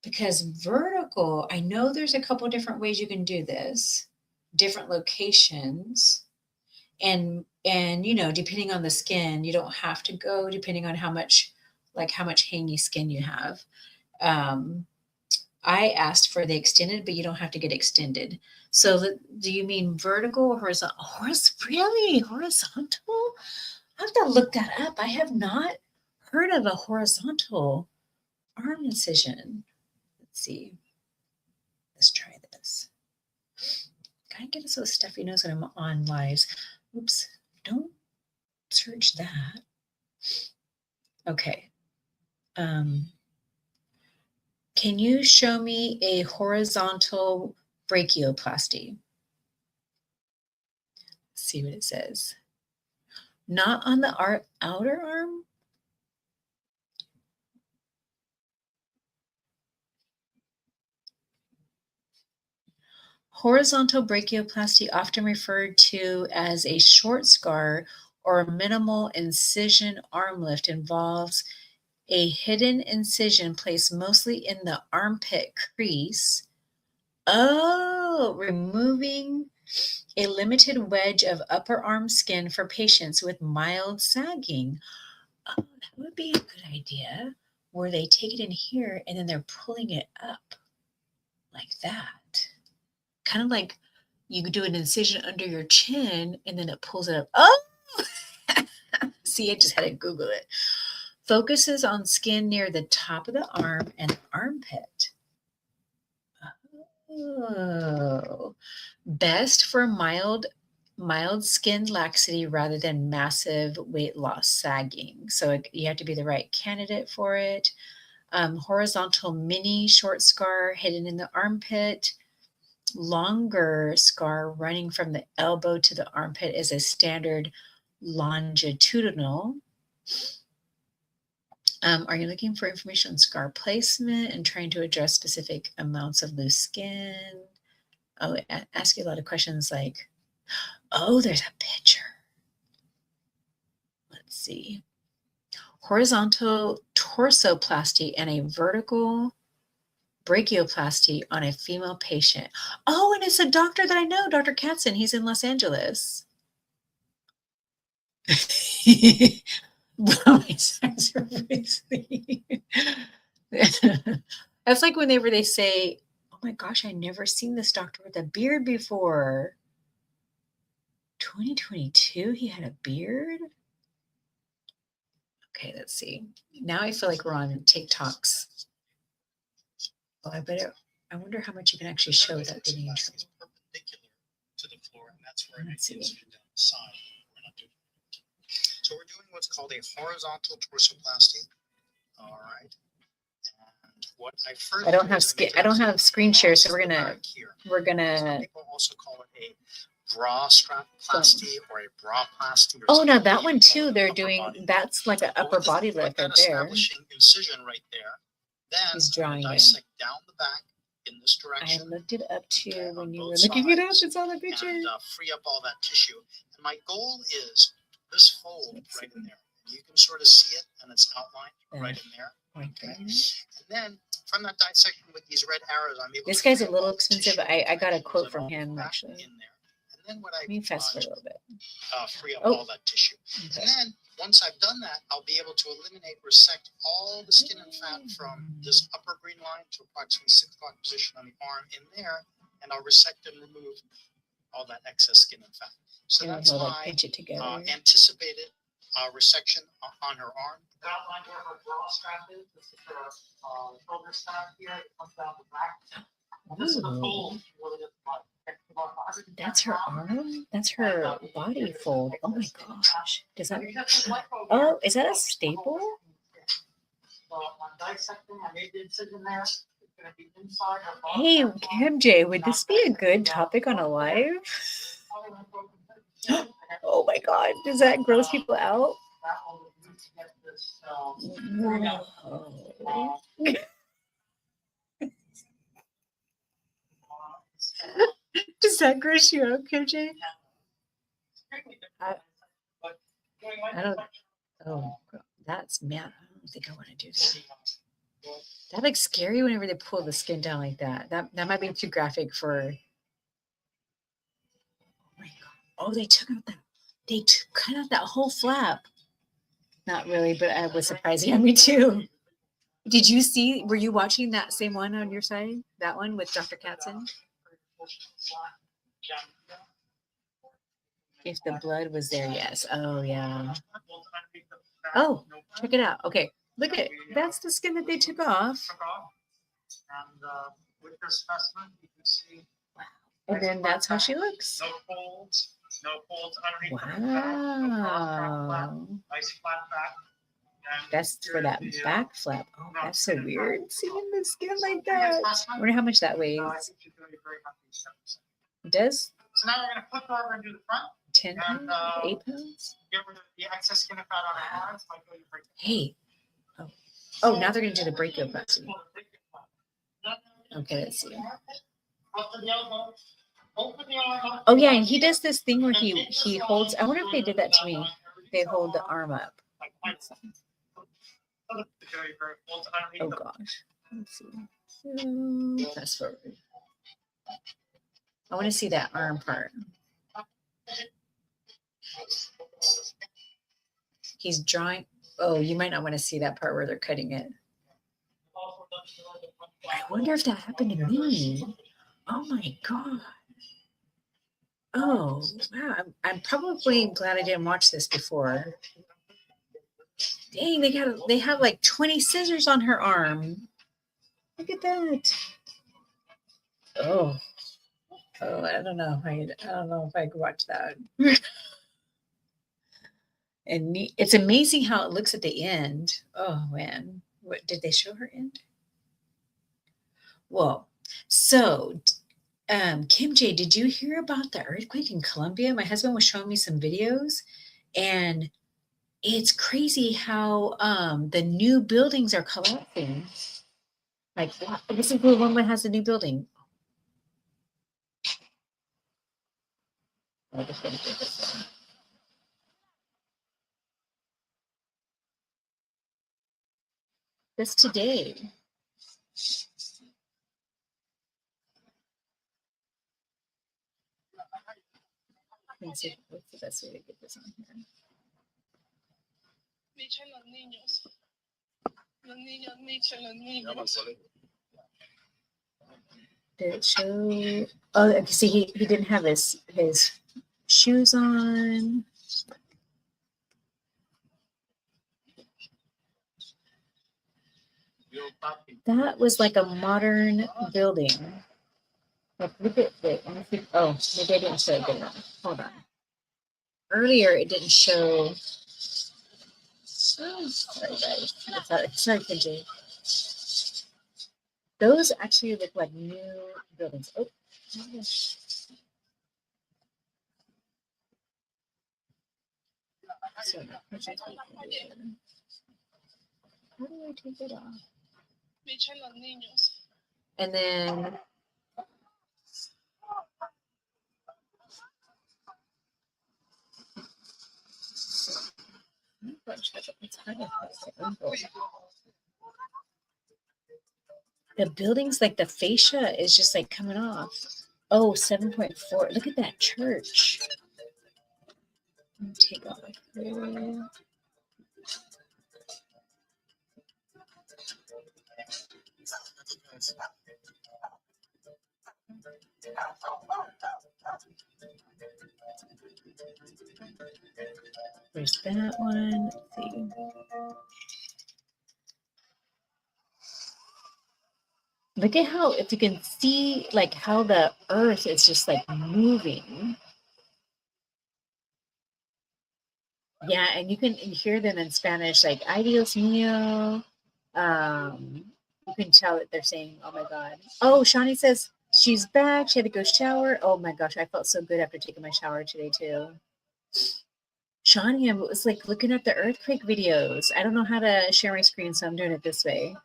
Because vertical, I know there's a couple different ways you can do this, different locations. And you know, depending on the skin, you don't have to go depending on how much hangy skin you have. I asked for the extended, but you don't have to get extended. So do you mean vertical or horizontal? Really? Horizontal? I have to look that up. I have not heard of a horizontal arm incision. Let's see. Let's try this. Gotta get us those stuffy nose when I'm on lives. Oops, don't search that. Okay. Can you show me a horizontal brachioplasty? Let's see what it says. Not on the outer arm? Horizontal brachioplasty, often referred to as a short scar or a minimal incision arm lift, involves A hidden incision placed mostly in the armpit crease. Oh, removing a limited wedge of upper arm skin for patients with mild sagging. Oh, that would be a good idea. Where they take it in here and then they're pulling it up like that. Kind of like you could do an incision under your chin and then it pulls it up. Oh! See, I just had to Google it. Focuses on skin near the top of the arm and armpit. Oh, best for mild skin laxity rather than massive weight loss sagging. So you have to be the right candidate for it. Horizontal mini short scar hidden in the armpit. Longer scar running from the elbow to the armpit is a standard longitudinal. Are you looking for information on scar placement and trying to address specific amounts of loose skin? Oh, ask you a lot of questions like, oh, there's a picture. Let's see. Horizontal torsoplasty and a vertical brachioplasty on a female patient. Oh, and it's a doctor that I know, Dr. Katzen. He's in Los Angeles. That's like whenever they say, oh my gosh, I never seen this doctor with a beard before. 2022, he had a beard? Okay, let's see. Now I feel like we're on TikToks. Oh, I wonder how much you can actually show without getting in trouble. Perpendicular to the floor, and that's where I make Let's the see. incision down the side. We're not doing it. So we're doing what's called a horizontal torsoplasty. All right. And what I first I don't do have is skin. make I don't a have screen share, so we're cross the gonna back here. Some people also call it a bra strap plasty or a bra plasty. Oh, now that one too. They're doing. That's like an upper body lift right there. Establishing incision right there. Then He's drawing it. dissect down the back in this direction. I looked it up too when you were both looking it up. sides, It's on the picture. And free up all that tissue. And my goal is this fold right in there. You can sort of see it, and it's outlined right in there. Okay. And then from that dissection with these red arrows, I'm able. This to guy's a free up little all the expensive. tissue I got a quote and from all him that actually. in there. And then what I Let me fast forward a little bit. free up all that tissue. Okay. And then once I've done that, I'll be able to resect all the skin and fat from this upper green line to approximately 6 o'clock position on the arm in there, and I'll resect and remove all that excess skin and fat. So And that's he'll like my pinch it together. anticipated resection on her arm. That line where her bra strap is, this is her shoulder strap here, it comes down the back. This is the fold. Really just like, That's her arm? That's her body fold. Oh my gosh. Does that Oh, is that a staple? So I'm dissecting, I made the incision there. It's gonna be inside her bra Hey, strap. MJ, would this be a good topic on a live? Oh my god, does that gross people out? That one would need to get this, Whoa. Does that gross you out, KJ? I don't. Oh, that's man. I don't think I want to do that. That looks scary whenever they pull the skin down like that. That might be too graphic for. Oh my god! Oh, they took out that. They cut out that whole flap. Not really, but it was surprising on me too. Did you see? Were you watching that same one on your side? That one with Dr. Katzen? If the blood was there, yes. Oh yeah. Oh, check it out. Okay, look at it. That's the skin that they took off. And with this specimen, you can see. And then that's how she looks. No folds underneath. Wow. Nice flat back. That's for that back flap. Oh, that's so weird. Seeing the skin like that. I wonder how much that weighs. It does? So now we're going to flip over and do the front. 10 pounds? 8 pounds? Get rid of the excess skin and fat on our arms. Hey. Oh, now they're going to do the brachioplasty. Okay, let's see. Oh yeah, and he does this thing where he holds. I wonder if they did that to me. They hold the arm up. Oh gosh. Let's see. Fast forward. I want to see that arm part. He's drawing. Oh, you might not want to see that part where they're cutting it. I wonder if that happened to me. Oh my god. Oh wow. I'm probably glad I didn't watch this before. Dang, they have like 20 scissors on her arm. Look at that. Oh. Oh, I don't know. I don't know if I could watch that. And it's amazing how it looks at the end. Oh man. What did they show her end? Well, so Kim J, did you hear about the earthquake in Colombia? My husband was showing me some videos, and it's crazy how the new buildings are collapsing. Like this is the one that has a new building. I just gotta get this one. That's today. Let's see what's the best way to get this on here. Did it show? Oh, okay, see, he didn't have his shoes on. That was like a modern building. Like, look at it. Oh, maybe I didn't show it good enough. Hold on. Earlier, it didn't show. Oh, sorry, guys. Sorry, Kenji. Those actually look like new buildings. Oh, so, how do I take it off? And then the buildings, like the fascia is just like coming off. Oh, 7.4. Look at that church. Let me take off here. There's that one. Let's see. Look at how, if you can see, like how the earth is just like moving. Yeah, and you can hear them in Spanish, like "Ay Dios mío." You can tell that they're saying, "Oh my God." Oh, Shawnee says she's back. She had to go shower. Oh my gosh, I felt so good after taking my shower today too. Shawnee, I was like looking at the earthquake videos. I don't know how to share my screen, so I'm doing it this way.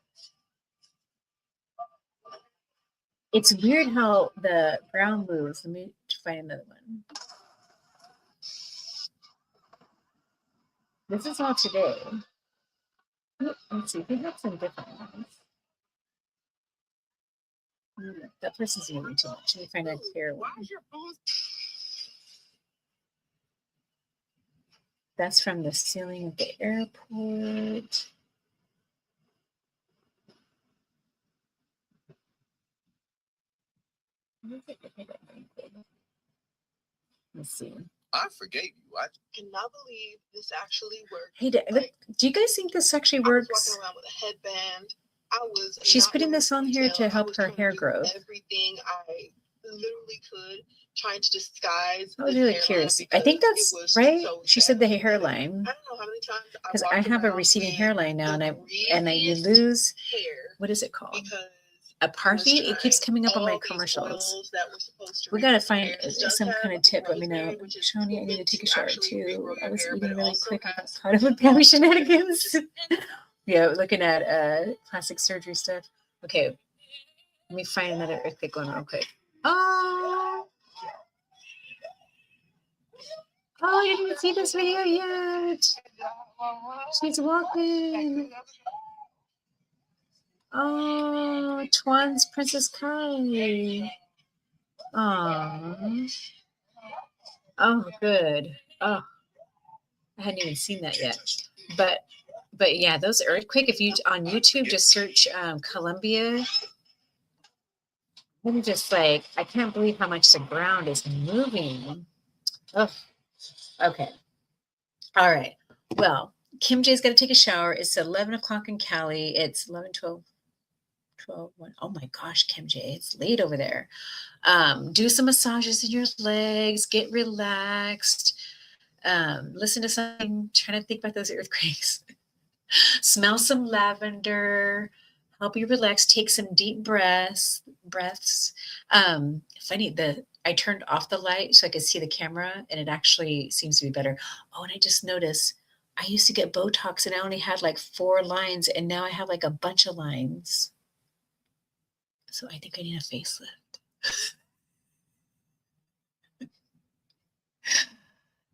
It's weird how the ground moves. Let me find another one. This is all today. Let's see. We have some different ones. That person's moving too much. Let me find a clear one. That's from the ceiling of the airport. Let's see. I forgave you. I cannot believe this actually worked. Hey, do you guys think this actually works? I was walking around with a headband. She's putting this on here to help her hair grow. Everything I literally could, trying to disguise. I was really curious. I think that's right. She said the hairline. I don't know how many times because I have a receding hairline now, and you lose hair. What is it called? Apartheid. It keeps coming up on my commercials. We gotta find some kind of tip. Let me know. Shawnee, I need to take a shower too. I was eating really quick. I got caught up with family shenanigans. Yeah, looking at plastic surgery stuff. Okay, let me find another earthquake one real quick. Oh, you didn't see this video yet. She's walking. Oh, Twan's Princess Kai. Oh, oh, good. Oh, I hadn't even seen that yet. But yeah, those earthquake. If you on YouTube just search Columbia, I'm just like, I can't believe how much the ground is moving. Oh, okay. All right. Well, Kim J's got to take a shower. It's 11 o'clock in Cali. It's 11, 12, 12, 1. Oh my gosh, Kim J, it's late over there. Do some massages in your legs, get relaxed, listen to something, trying to think about those earthquakes, smell some lavender, help you relax, take some deep breaths. Funny, I turned off the light so I could see the camera and it actually seems to be better. Oh, and I just noticed I used to get Botox and I only had like 4 lines and now I have like a bunch of lines. So I think I need a facelift.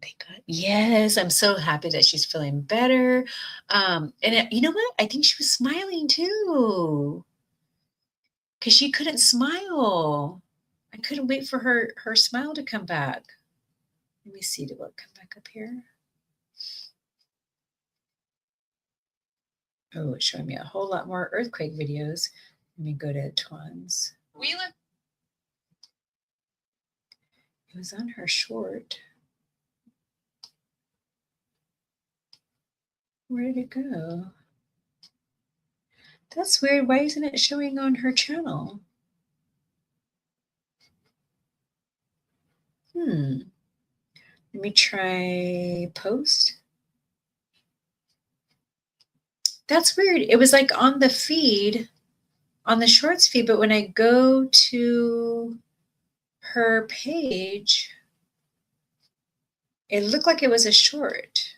Thank God. Yes, I'm so happy that she's feeling better. You know what? I think she was smiling too, because she couldn't smile. I couldn't wait for her smile to come back. Let me see. Did it come back up here? Oh, it's showing me a whole lot more earthquake videos. Let me go to Twan's. It was on her short. Where did it go? That's weird. Why isn't it showing on her channel? Let me try post. That's weird. It was like on the feed, on the shorts feed, but when I go to her page, it looked like it was a short.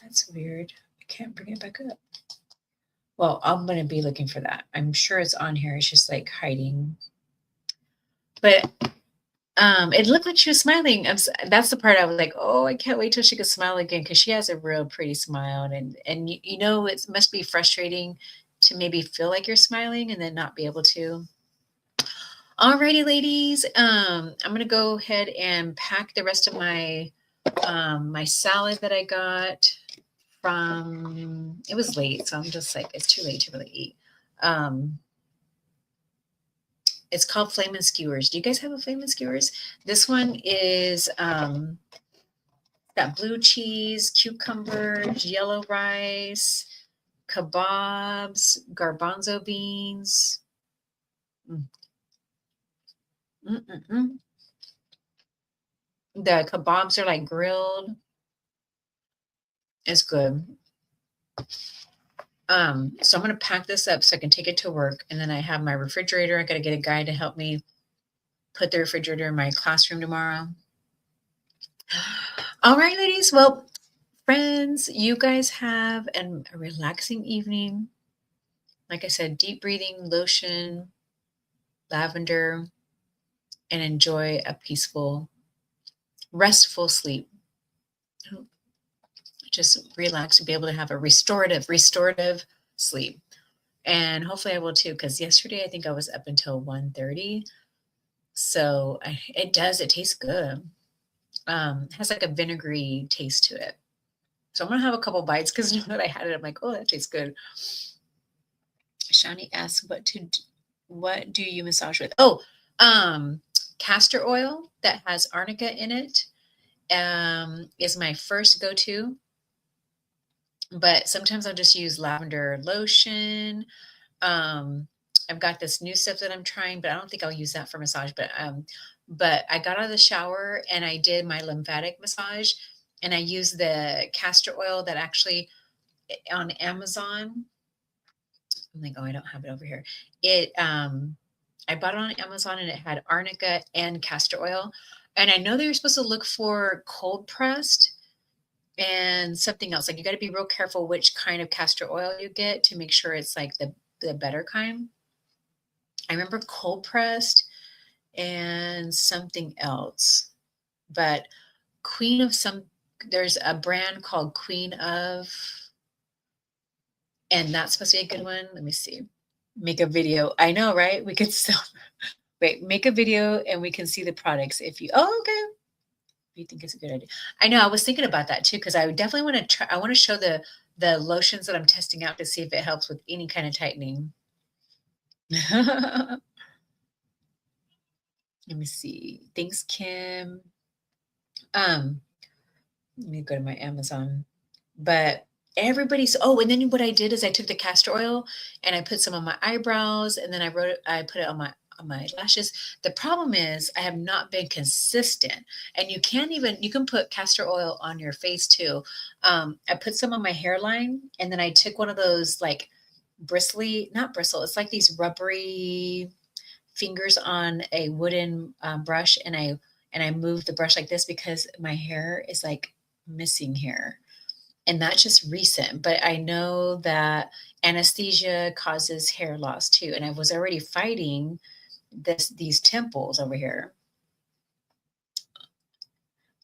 That's weird. I can't bring it back up. Well, I'm going to be looking for that. I'm sure it's on here. It's just like hiding. But it looked like she was smiling. That's the part I was like, oh, I can't wait till she could smile again, because she has a real pretty smile. And you know, it must be frustrating to maybe feel like you're smiling and then not be able to. Alrighty, ladies. I'm gonna go ahead and pack the rest of my my salad that I got from. It was late, so I'm just like, it's too late to really eat. It's called Flamin' Skewers. Do you guys have a Flamin' Skewers? This one is got blue cheese, cucumbers, yellow rice, kebabs, garbanzo beans. The kebabs are like grilled. It's good. So I'm going to pack this up so I can take it to work. And then I have my refrigerator. I got to get a guy to help me put the refrigerator in my classroom tomorrow. All right, ladies. Well, friends, you guys have a relaxing evening. Like I said, deep breathing, lotion, lavender, and enjoy a peaceful, restful sleep. Just relax and be able to have a restorative sleep. And hopefully I will too, because yesterday I think I was up until 1:30. So it tastes good. It has like a vinegary taste to it. So I'm gonna have a couple bites, because now that I had it, I'm like, oh, that tastes good. Shani asks, what do you massage with? Oh, castor oil that has arnica in it is my first go-to. But sometimes I'll just use lavender lotion. I've got this new stuff that I'm trying, but I don't think I'll use that for massage. But I got out of the shower and I did my lymphatic massage, and I used the castor oil that actually on Amazon. I'm like, oh, I don't have it over here. I bought it on Amazon and it had arnica and castor oil. And I know they were supposed to look for cold pressed and something else. Like, you got to be real careful which kind of castor oil you get to make sure it's like the better kind. I remember cold pressed and something else, but there's a brand called Queen of And that's supposed to be a good one. Let me see. Make a video. I know, right? We could still wait, make a video and we can see the products if you okay. If you think it's a good idea. I know I was thinking about that too, because I would definitely want to try. I want to show the lotions that I'm testing out to see if it helps with any kind of tightening. Let me see. Thanks, Kim. Let me go to my Amazon. But everybody's and then what I did is I took the castor oil and I put some on my eyebrows, and then I put it on my lashes. The problem is I have not been consistent, and you can put castor oil on your face too. I put some on my hairline, and then I took one of those like not bristle, it's like these rubbery fingers on a wooden brush, and I moved the brush like this because my hair is like missing hair. And that's just recent, but I know that anesthesia causes hair loss too. And I was already fighting these temples over here.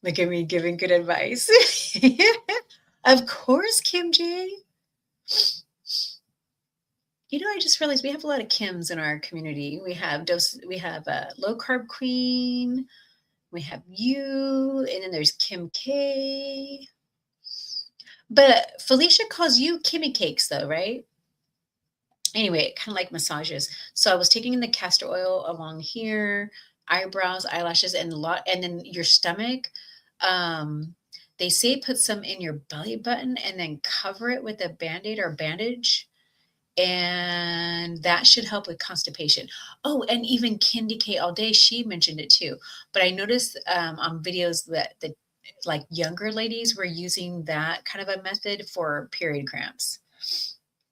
Look at me giving good advice. Of course, Kim J. You know, I just realized we have a lot of Kims in our community. We have Low Carb Queen, we have you, and then there's Kim K. But Felicia calls you Kimmy Cakes, though, right? Anyway, kind of like massages. So I was taking in the castor oil along here, eyebrows, eyelashes, and then your stomach. They say put some in your belly button and then cover it with a Band-Aid or bandage, and that should help with constipation. Oh, and even Candy K All Day, she mentioned it too. But I noticed on videos that like younger ladies were using that kind of a method for period cramps.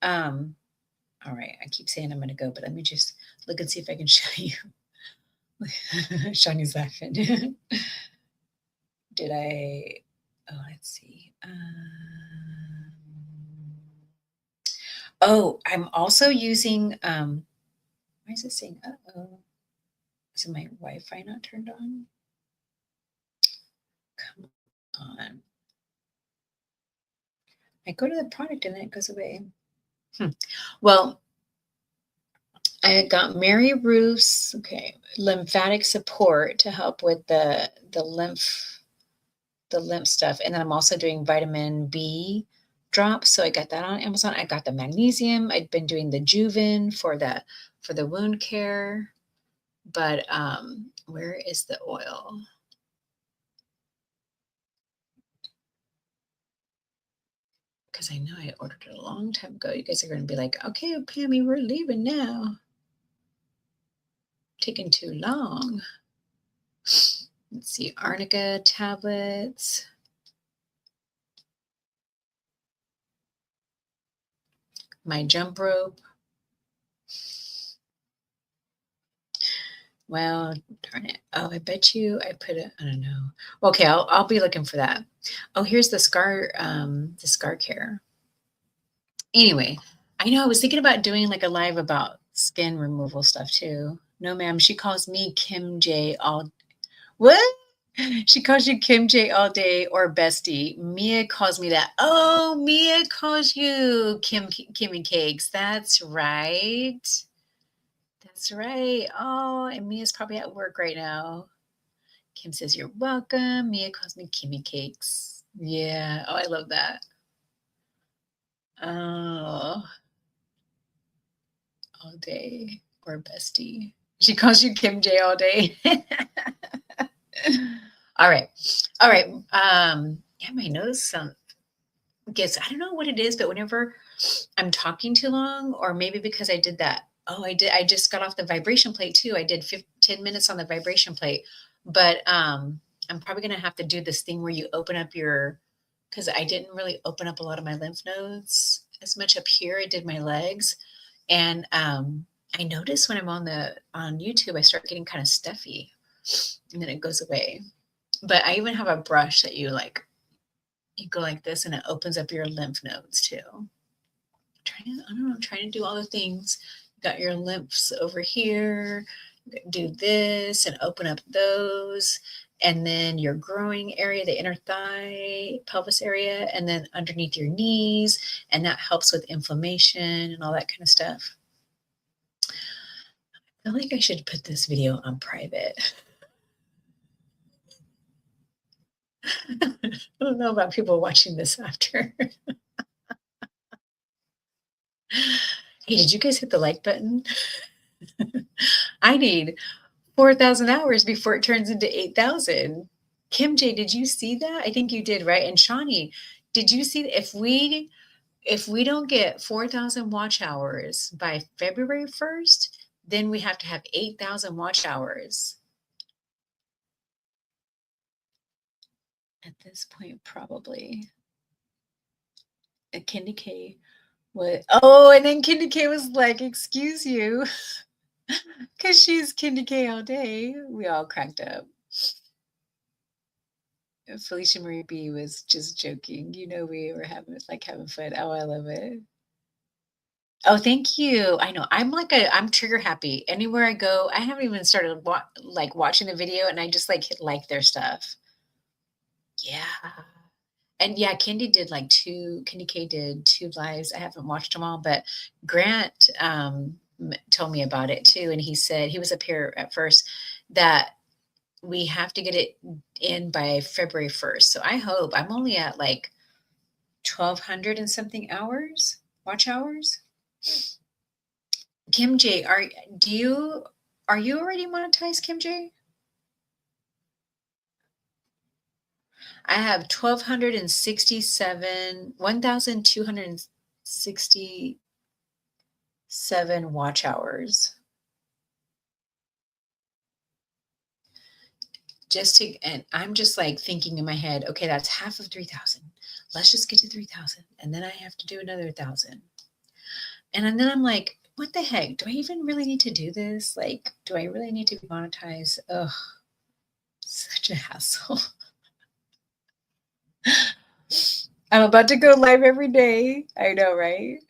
All right, I keep saying I'm going to go, but let me just look and see if I can show you. Shawnee's laughing. Did I? Oh, let's see. I'm also using. Why is it saying? Uh-oh. Is my Wi-Fi not turned on? Come on. I go to the product and then it goes away. Well, I got Mary Ruth's lymphatic support to help with the lymph stuff, and then I'm also doing vitamin B drops. So I got that on Amazon. I got the magnesium. I'd been doing the Juven for the wound care, but where is the oil? Because I know I ordered it a long time ago. You guys are going to be like, okay, Pammy, we're leaving now. Taking too long. Let's see, arnica tablets. My jump rope. Well, darn it. Oh, I bet you I put it, I don't know. Okay, I'll be looking for that. Oh, here's the scar care. Anyway, I know I was thinking about doing like a live about skin removal stuff too. No, ma'am, she calls me Kim J all. What? She calls you Kim J all day or bestie. Mia calls me that. Oh, Mia calls you Kimmy Cakes. That's right. That's right. Oh, and Mia's probably at work right now. Kim says, you're welcome. Mia calls me Kimmy Cakes. Yeah. Oh, I love that. Oh, all day or bestie. She calls you Kim J all day. All right. Yeah, my nose gets, I don't know what it is, but whenever I'm talking too long, or maybe because I did that. Oh, I just got off the vibration plate too. I did 10 minutes on the vibration plate, but I'm probably going to have to do this thing where you open up because I didn't really open up a lot of my lymph nodes as much up here. I did my legs. And I notice when I'm on YouTube, I start getting kind of stuffy and then it goes away. But I even have a brush that you go like this and it opens up your lymph nodes too. I'm trying to do all the things. Got your lymphs over here. Do this and open up those. and then your growing area, the inner thigh, pelvis area, and then underneath your knees. And that helps with inflammation and all that kind of stuff. I feel like I should put this video on private. I don't know about people watching this after. Hey, did you guys hit the like button? I need 4,000 hours before it turns into 8,000. Kim J, did you see that? I think you did, right? And Shawnee, did you see if we don't get 4,000 watch hours by February 1st, then we have to have 8,000 watch hours. At this point, probably. Kendi K was, oh, and then Kendi K was like, excuse you, because she's Kendi K all day. We all cracked up. Felicia Marie B was just joking. You know, we were having fun. Oh, I love it. Oh, thank you. I know. I'm trigger happy. Anywhere I go, I haven't even started watching the video, and I just hit like their stuff. Yeah. And yeah, Kendi K did 2 lives. I haven't watched them all, but Grant told me about it too. And he said, he was up here at first, that we have to get it in by February 1st. So I hope I'm only at 1,200 and something hours, watch hours. Kim J, are you already monetized, Kim J? I have 1,267 watch hours. And I'm just thinking in my head, okay, that's half of 3,000. Let's just get to 3,000. And then I have to do another 1,000. And then I'm like, what the heck? Do I even really need to do this? Do I really need to be monetized? Ugh, such a hassle. I'm about to go live every day. I know, right?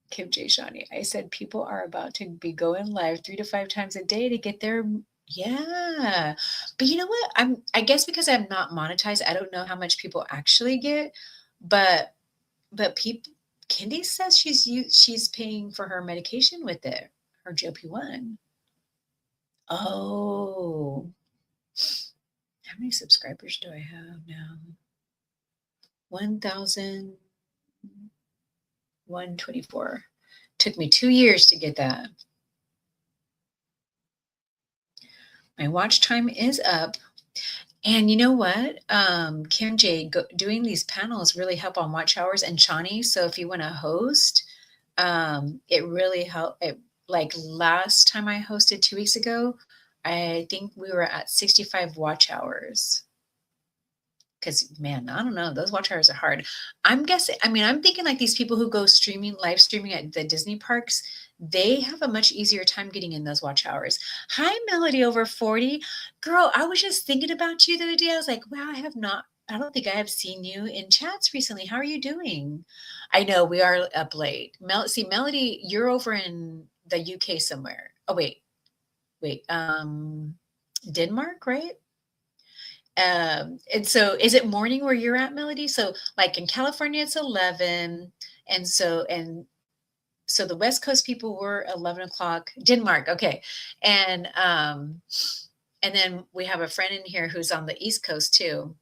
Kim J. Shawnee. I said people are about to be going live 3 to 5 times a day to get their, yeah. But you know what? I guess because I'm not monetized, I don't know how much people actually get. But people, Kendi says she's paying for her medication with it, her GLP-1. Oh. How many subscribers do I have now? 1,124. Took me 2 years to get that. My watch time is up. And you know what? Kim J, doing these panels really help on watch hours and Shawnee. So if you want to host, it really helped. Last time I hosted 2 weeks ago, I think we were at 65 watch hours. Because, man, I don't know. Those watch hours are hard. I'm thinking these people who go live streaming at the Disney parks, they have a much easier time getting in those watch hours. Hi, Melody over 40. Girl, I was just thinking about you the other day. I was like, wow, I don't think I have seen you in chats recently. How are you doing? I know we are up late. Melody, you're over in the UK somewhere. Oh, wait. Denmark, right? And so is it morning where you're at, Melody? So in California, it's 11. And so the West Coast people were 11 o'clock, Denmark. Okay. And then we have a friend in here who's on the East Coast too.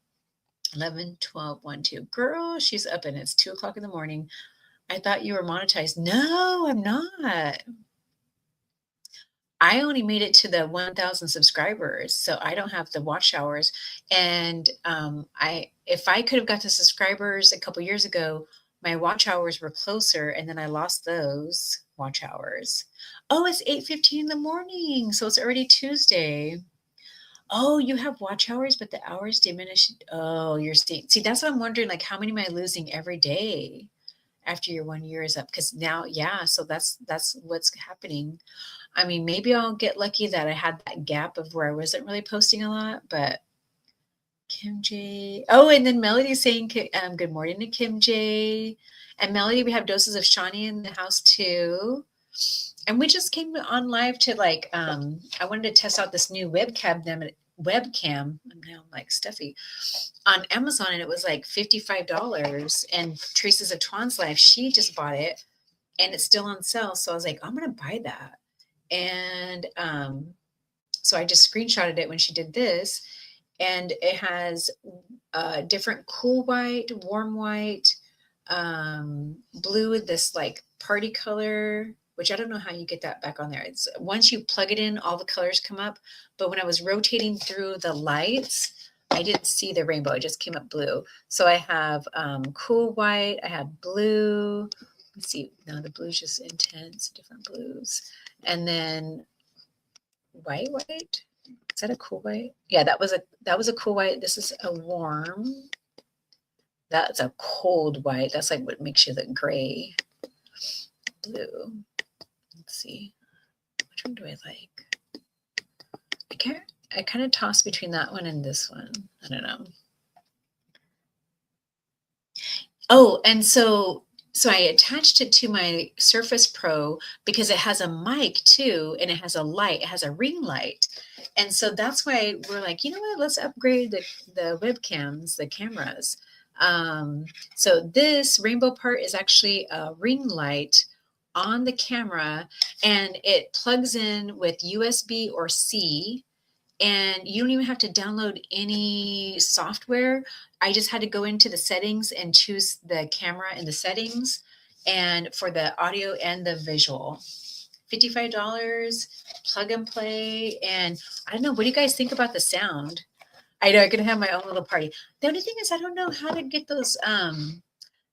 11, 12, 1, 2. Girl, she's up and it's 2 o'clock in the morning. I thought you were monetized. No, I'm not. I only made it to the 1,000 subscribers, so I don't have the watch hours. And if I could have got the subscribers a couple years ago, my watch hours were closer, and then I lost those watch hours. Oh, it's 8:15 in the morning, so it's already Tuesday. Oh, you have watch hours, but the hours diminish. Oh, you're seeing. See, that's what I'm wondering. How many am I losing every day after your 1 year is up? Because now, yeah. So that's what's happening. I mean, maybe I'll get lucky that I had that gap of where I wasn't really posting a lot, but Kim J. Oh, and then Melody's saying good morning to Kim J. And Melody, we have doses of Shawnee in the house too. And we just came on live to I wanted to test out this new webcam. Now I'm like stuffy on Amazon, and it was like $55. And Traces of Twan's Life, she just bought it, and it's still on sale. So I was like, I'm gonna buy that. And so I just screenshotted it when she did this, and it has different cool white, warm white, blue with this like party color, which I don't know how you get that back on there. It's once you plug it in, all the colors come up. But when I was rotating through the lights, I didn't see the rainbow. It just came up blue. So I have cool white. I have blue. Let's see. No, the blue's just intense, different blues. And then white. Is that a cool white? Yeah, that was a cool white. This is a warm. That's a cold white. That's like what makes you the gray blue. Let's see. Which one do I like? I kind of toss between that one and this one. I don't know. Oh, and so I attached it to my Surface Pro because it has a mic too, and it has a light. It has a ring light. And so that's why we're like, you know what, let's upgrade the webcams, the cameras. So this rainbow part is actually a ring light on the camera, and it plugs in with USB or C, and you don't even have to download any software. I just had to go into the settings and choose the camera in the settings, and for the audio and the visual. $55, plug and play. And I don't know, what do you guys think about the sound? I know I could have my own little party. The only thing is I don't know how to get those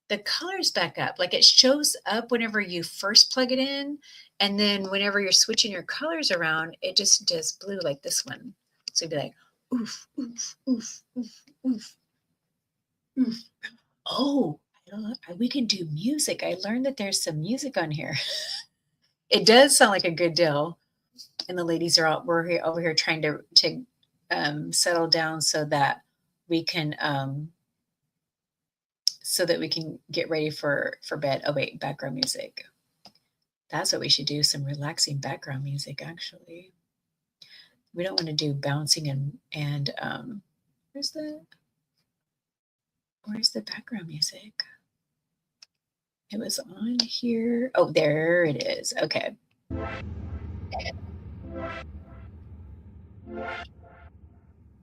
the colors back up. Like it shows up whenever you first plug it in, and then whenever you're switching your colors around, it just does blue like this one. So it'd be like oof, oof, oof, oof, oof, oof. Oh, we can do music. I learned that there's some music on here. It does sound like a good deal. And the ladies are over here trying to settle down so that we can get ready for bed. Oh wait, background music. That's what we should do. Some relaxing background music. Actually, we don't want to do bouncing and where's the background music? It was on here. Oh, there it is. Okay.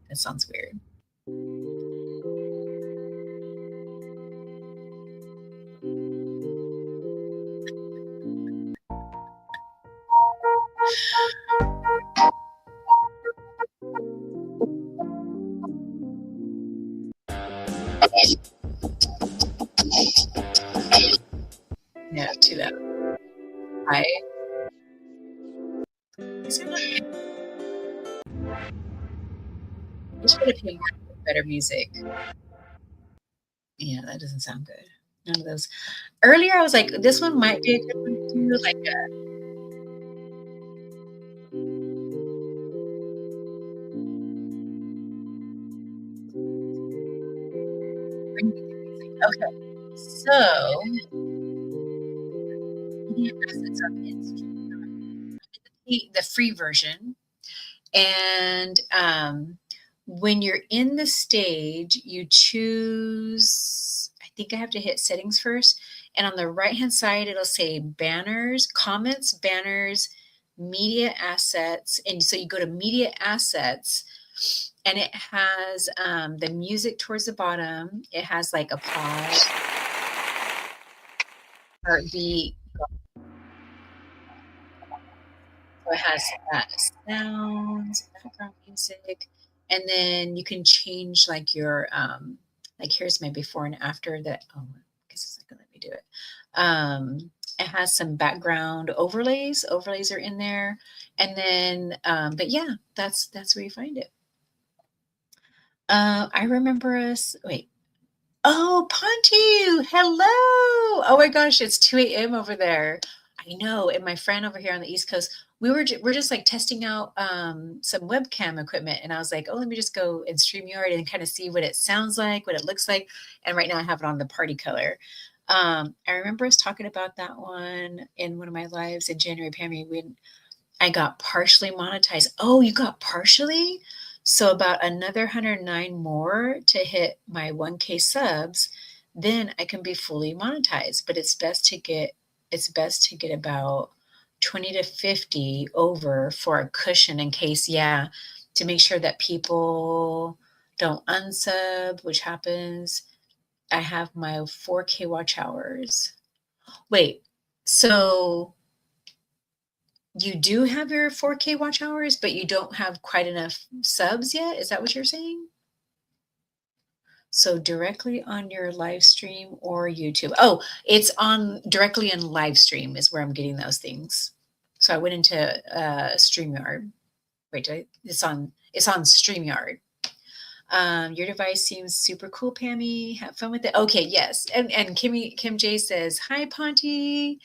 That sounds weird. Yeah, too loud. I just put a few more better music. Yeah, that doesn't sound good. None of those. Earlier, I was like, this one might be a good one to do, like okay. So it's on Instagram. The free version. And when you're in the stage, you choose, I think I have to hit settings first. And on the right-hand side, it'll say banners, comments, banners, media assets. And so you go to media assets, and it has the music towards the bottom. It has like a pause, heartbeat. So it has sounds, background music, and then you can change like your like here's my before and after that. Oh, I guess it's not gonna let me do it. It has some background overlays. Overlays are in there, and then but yeah, that's where you find it. I remember us. Wait. Oh, Ponte, hello. Oh my gosh, it's 2 a.m. over there. I know. And my friend over here on the East Coast, we're just like testing out some webcam equipment. And I was like, oh, let me just go and StreamYard and kind of see what it sounds like, what it looks like. And right now I have it on the party color. I remember us talking about that one in one of my lives in January, Pammy, when I got partially monetized. Oh, you got partially? So about another 109 more to hit my 1K subs, then I can be fully monetized. But it's best to get about 20 to 50 over for a cushion in case, yeah, to make sure that people don't unsub, which happens. I have my 4K watch hours. Wait, so you do have your 4K watch hours, but you don't have quite enough subs yet? Is that what you're saying? So directly on your live stream or YouTube? Oh, it's on directly in live stream is where I'm getting those things. So I went into StreamYard. Wait, it's on StreamYard. Your device seems super cool, Pammy. Have fun with it. Okay, yes. And Kim J says, hi, Ponty.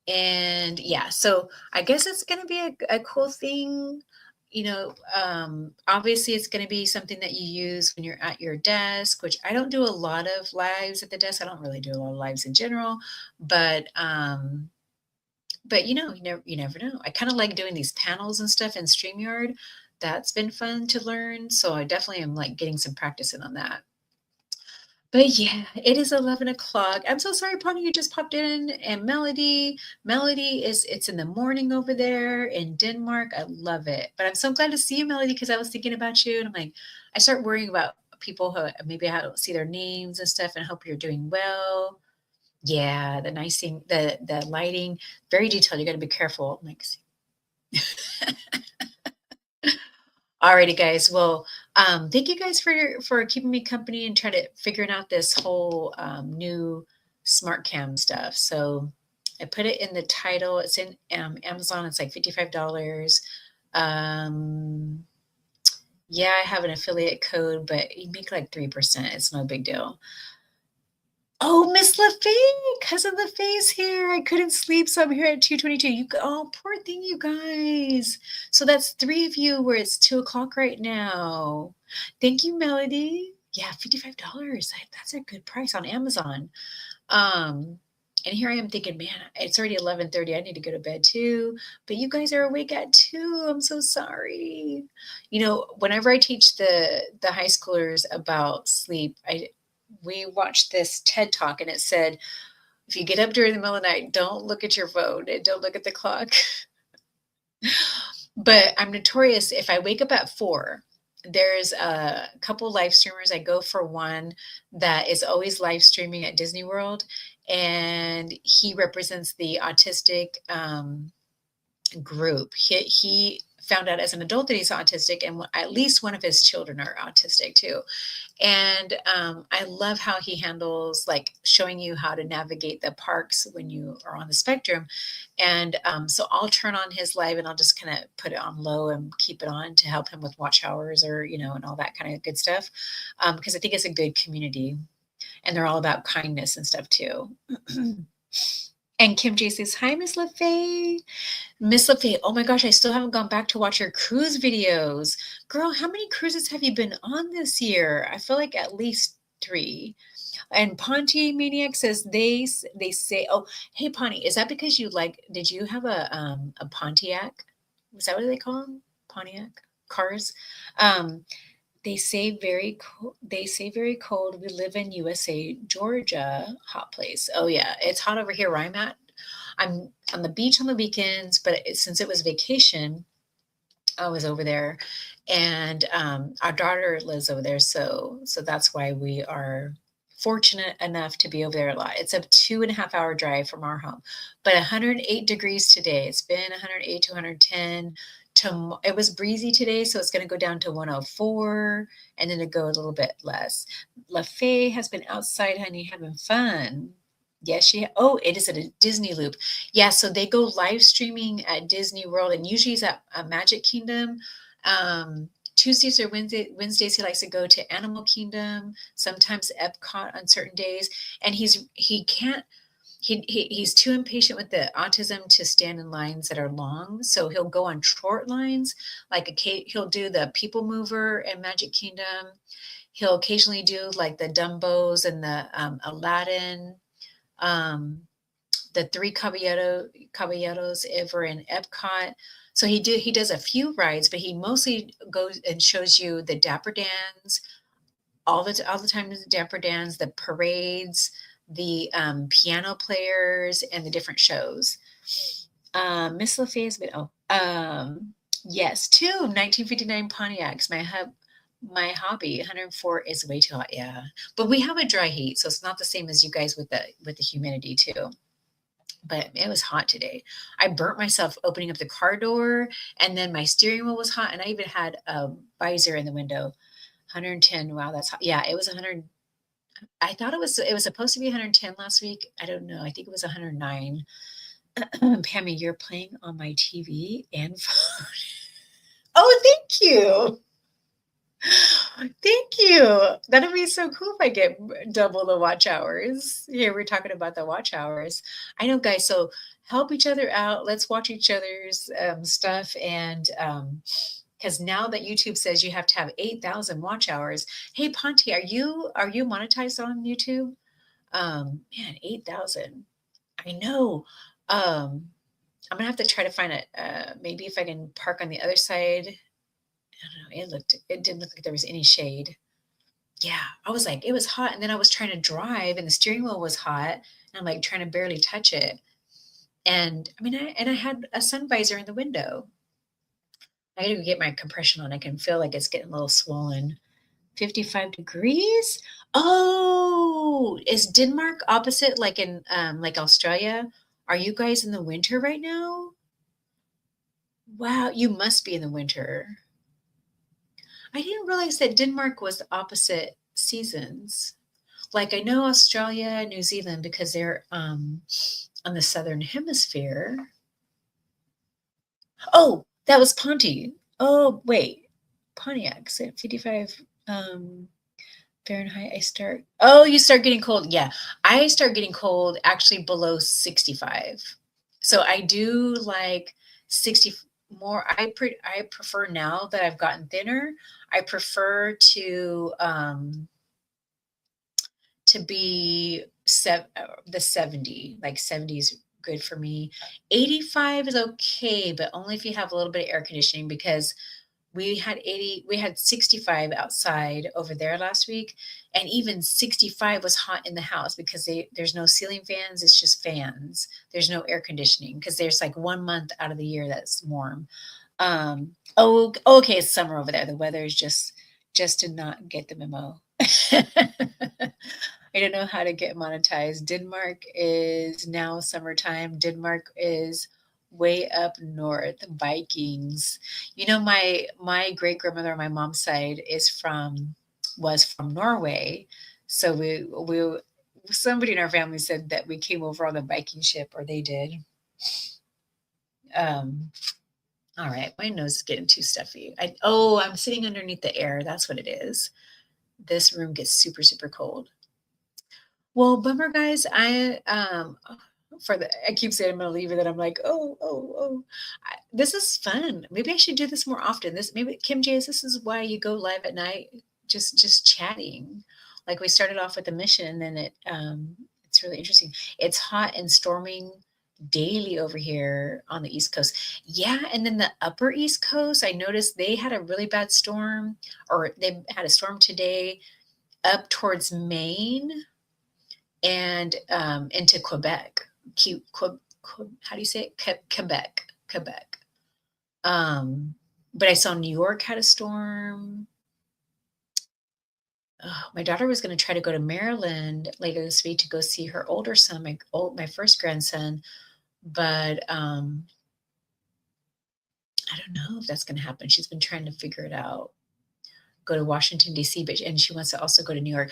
And yeah, so I guess it's going to be a cool thing. Obviously it's going to be something that you use when you're at your desk, which I don't do a lot of lives at the desk. I don't really do a lot of lives in general, but you never know. I kind of like doing these panels and stuff in StreamYard. That's been fun to learn. So I definitely am like getting some practice in on that. But yeah, it is 11 o'clock. I'm so sorry, Pony, you just popped in. And Melody it's in the morning over there in Denmark. I love it. But I'm so glad to see you, Melody, because I was thinking about you. And I'm like, I start worrying about people who maybe I don't see their names and stuff, and hope you're doing well. Yeah, the nice thing, the lighting, very detailed. You got to be careful. I'm like, alrighty, guys. Well, thank you guys for keeping me company and trying to figuring out this whole new SmartCam stuff. So I put it in the title. It's in Amazon. It's like $55. Yeah, I have an affiliate code, but you make like 3%. It's no big deal. Oh, Miss LaFay, cousin LaFay's here. I couldn't sleep, so I'm here at 2:22. Oh, poor thing, you guys. So that's 3 of you where it's 2 o'clock right now. Thank you, Melody. Yeah, $55. That's a good price on Amazon. And here I am thinking, man, it's already 11:30. I need to go to bed too. But you guys are awake at 2. I'm so sorry. Whenever I teach the high schoolers about sleep, we watched this TED Talk, and it said, if you get up during the middle of the night, don't look at your phone and don't look at the clock. But I'm notorious. If I wake up at 4, there's a couple live streamers. I go for one that is always live streaming at Disney World, and he represents the autistic group. He found out as an adult that he's autistic, and at least one of his children are autistic too. And I love how he handles like showing you how to navigate the parks when you are on the spectrum. And so I'll turn on his live, and I'll just kind of put it on low and keep it on to help him with watch hours or, and all that kind of good stuff. Because I think it's a good community, and they're all about kindness and stuff too. And Kim J says, hi, Miss LaFay. Miss LaFay, oh my gosh, I still haven't gone back to watch your cruise videos. Girl, how many cruises have you been on this year? I feel like at least 3. And Ponty Maniac says they say, oh, hey, Ponty, is that because did you have a Pontiac? Was that what they call them? Pontiac cars? They say very cold. They say very cold. We live in USA, Georgia, hot place. Oh yeah, it's hot over here where I'm at. I'm on the beach on the weekends, but since it was vacation, I was over there, and our daughter lives over there, so that's why we are fortunate enough to be over there a lot. It's a 2.5-hour drive from our home, but 108 degrees today. It's been 108 to 110. It was breezy today, so it's going to go down to 104, and then it go a little bit less. LaFay has been outside, honey, having fun. Yes, it is at a Disney Loop. Yeah, so they go live streaming at Disney World, and usually it's at Magic Kingdom. Tuesdays or Wednesdays, he likes to go to Animal Kingdom, sometimes Epcot on certain days. And he's too impatient with the autism to stand in lines that are long. So he'll go on short lines, he'll do the People Mover in Magic Kingdom. He'll occasionally do like the Dumbos and the Aladdin. The 3 Caballeros over in Epcot. So he does a few rides, but he mostly goes and shows you the Dapper Dans, all the time the Dapper Dans, the parades, the piano players, and the different shows. Miss LaFay's been yes, two 1959 Pontiacs. My hobby 104 is way too hot. Yeah, but we have a dry heat, so it's not the same as you guys with the humidity too. But it was hot today. I burnt myself opening up the car door, and then my steering wheel was hot, and I even had a visor in the window. 110. Wow, that's hot. Yeah, it was 100. I thought it was supposed to be 110 last week. I don't know. I think it was 109. Pammy, you're playing on my TV and phone. Oh, thank you. Thank you. That'd be so cool if I get double the watch hours. Here we're talking about the watch hours. I know, guys. So help each other out. Let's watch each other's stuff. And because now that YouTube says you have to have 8,000 watch hours. Hey, Ponte, are you monetized on YouTube? Man, 8,000. I know. I'm gonna have to try to find it. Maybe if I can park on the other side. I don't know. It didn't look like there was any shade. Yeah, I was like, it was hot, and then I was trying to drive, and the steering wheel was hot, and I'm like trying to barely touch it. And I mean, I had a sun visor in the window. I gotta go get my compression on. I can feel like it's getting a little swollen. 55 degrees? Oh, is Denmark opposite like in like Australia? Are you guys in the winter right now? Wow, you must be in the winter. I didn't realize that Denmark was the opposite seasons. Like I know Australia, New Zealand because they're on the southern hemisphere. Oh, that was Ponte. Oh, wait. Pontiac, 55 Fahrenheit. You start getting cold. Yeah. I start getting cold actually below 65. So I do like 60 more. I prefer now that I've gotten thinner. I prefer to be the 70, like 70 is good for me. 85 is okay, but only if you have a little bit of air conditioning because we had 65 outside over there last week, and even 65 was hot in the house because there's no ceiling fans, it's just fans. There's no air conditioning because there's like 1 month out of the year that's warm. Okay, it's summer over there. The weather is just to not get the memo. I don't know how to get monetized. Denmark is now summertime. Denmark is way up north, Vikings. You know, my great grandmother on my mom's side was from Norway. So we somebody in our family said that we came over on the Viking ship, or they did. All right, my nose is getting too stuffy. I'm sitting underneath the air. That's what it is. This room gets super, super cold. Well, bummer, guys. I keep saying I'm gonna leave it, and I'm like, this is fun. Maybe I should do this more often. Maybe Kim J, this is why you go live at night, just chatting. Like we started off with a mission, and then it's really interesting. It's hot and storming daily over here on the East Coast. Yeah, and then the upper East Coast, I noticed they had a really bad storm, or they had a storm today up towards Maine and into Quebec. How do you say it? Quebec. But I saw New York had a storm. My daughter was going to try to go to Maryland later this week to go see her older son, my first grandson, but I don't know if that's going to happen. She's been trying to figure it out. Go to Washington, D.C., and she wants to also go to New York.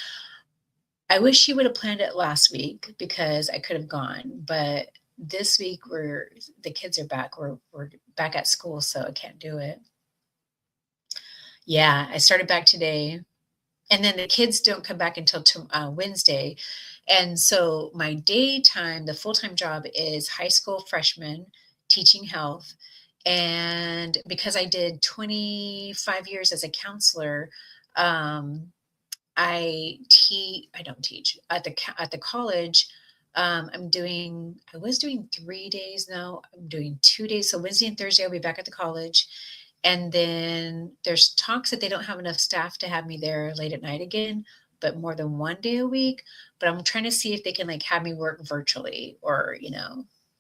I wish she would have planned it last week because I could have gone, but this week the kids are back. We're back at school, so I can't do it. Yeah, I started back today, and then the kids don't come back until Wednesday. And so my daytime, the full-time job is high school freshman teaching health. And because I did 25 years as a counselor, I don't teach at the college. I was doing 3 days now. I'm doing 2 days. So Wednesday and Thursday, I'll be back at the college. And then there's talks that they don't have enough staff to have me there late at night again, but more than 1 day a week. But I'm trying to see if they can like have me work virtually or,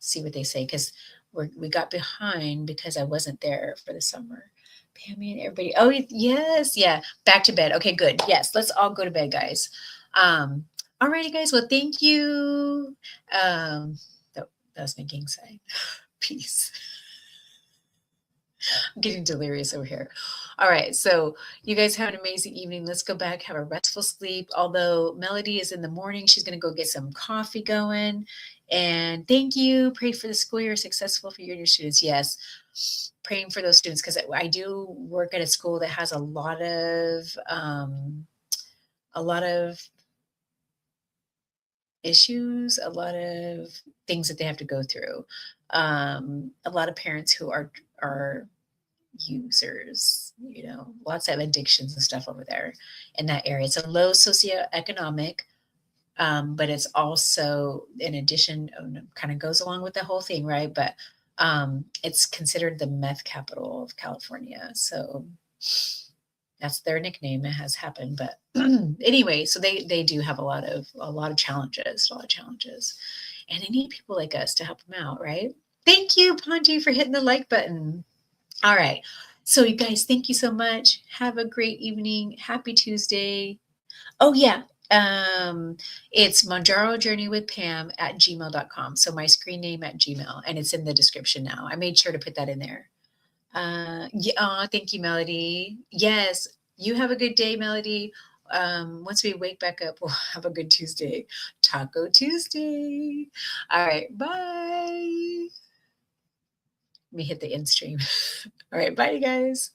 see what they say. Cause we got behind because I wasn't there for the summer. Pammy and everybody. Oh, yes. Yeah. Back to bed. Okay, good. Yes. Let's all go to bed, guys. Alrighty, guys. Well, thank you. That was my gang sign. Peace. I'm getting delirious over here. All right. So you guys have an amazing evening. Let's go back, have a restful sleep. Although Melody is in the morning, she's going to go get some coffee going. And thank you. Pray for the school year successful for you and your students. Yes. Praying for those students because I do work at a school that has a lot of issues, a lot of things that they have to go through. A lot of parents who are users, lots of addictions and stuff over there in that area. It's a low socioeconomic, but it's also, in addition, kind of goes along with the whole thing, right? But it's considered the meth capital of California. So that's their nickname. It has happened. But anyway, so they do have a lot of challenges, and they need people like us to help them out, right? Thank you, Ponte, for hitting the like button. All right. So you guys, thank you so much. Have a great evening. Happy Tuesday. Oh yeah. It's manjarojourneywithpam@gmail.com. So my screen name at Gmail, and it's in the description now. I made sure to put that in there. Yeah, thank you, Melody. Yes. You have a good day, Melody. Once we wake back up, we'll have a good Tuesday. Taco Tuesday. All right. Bye. Let me hit the end stream. All right. Bye, you guys.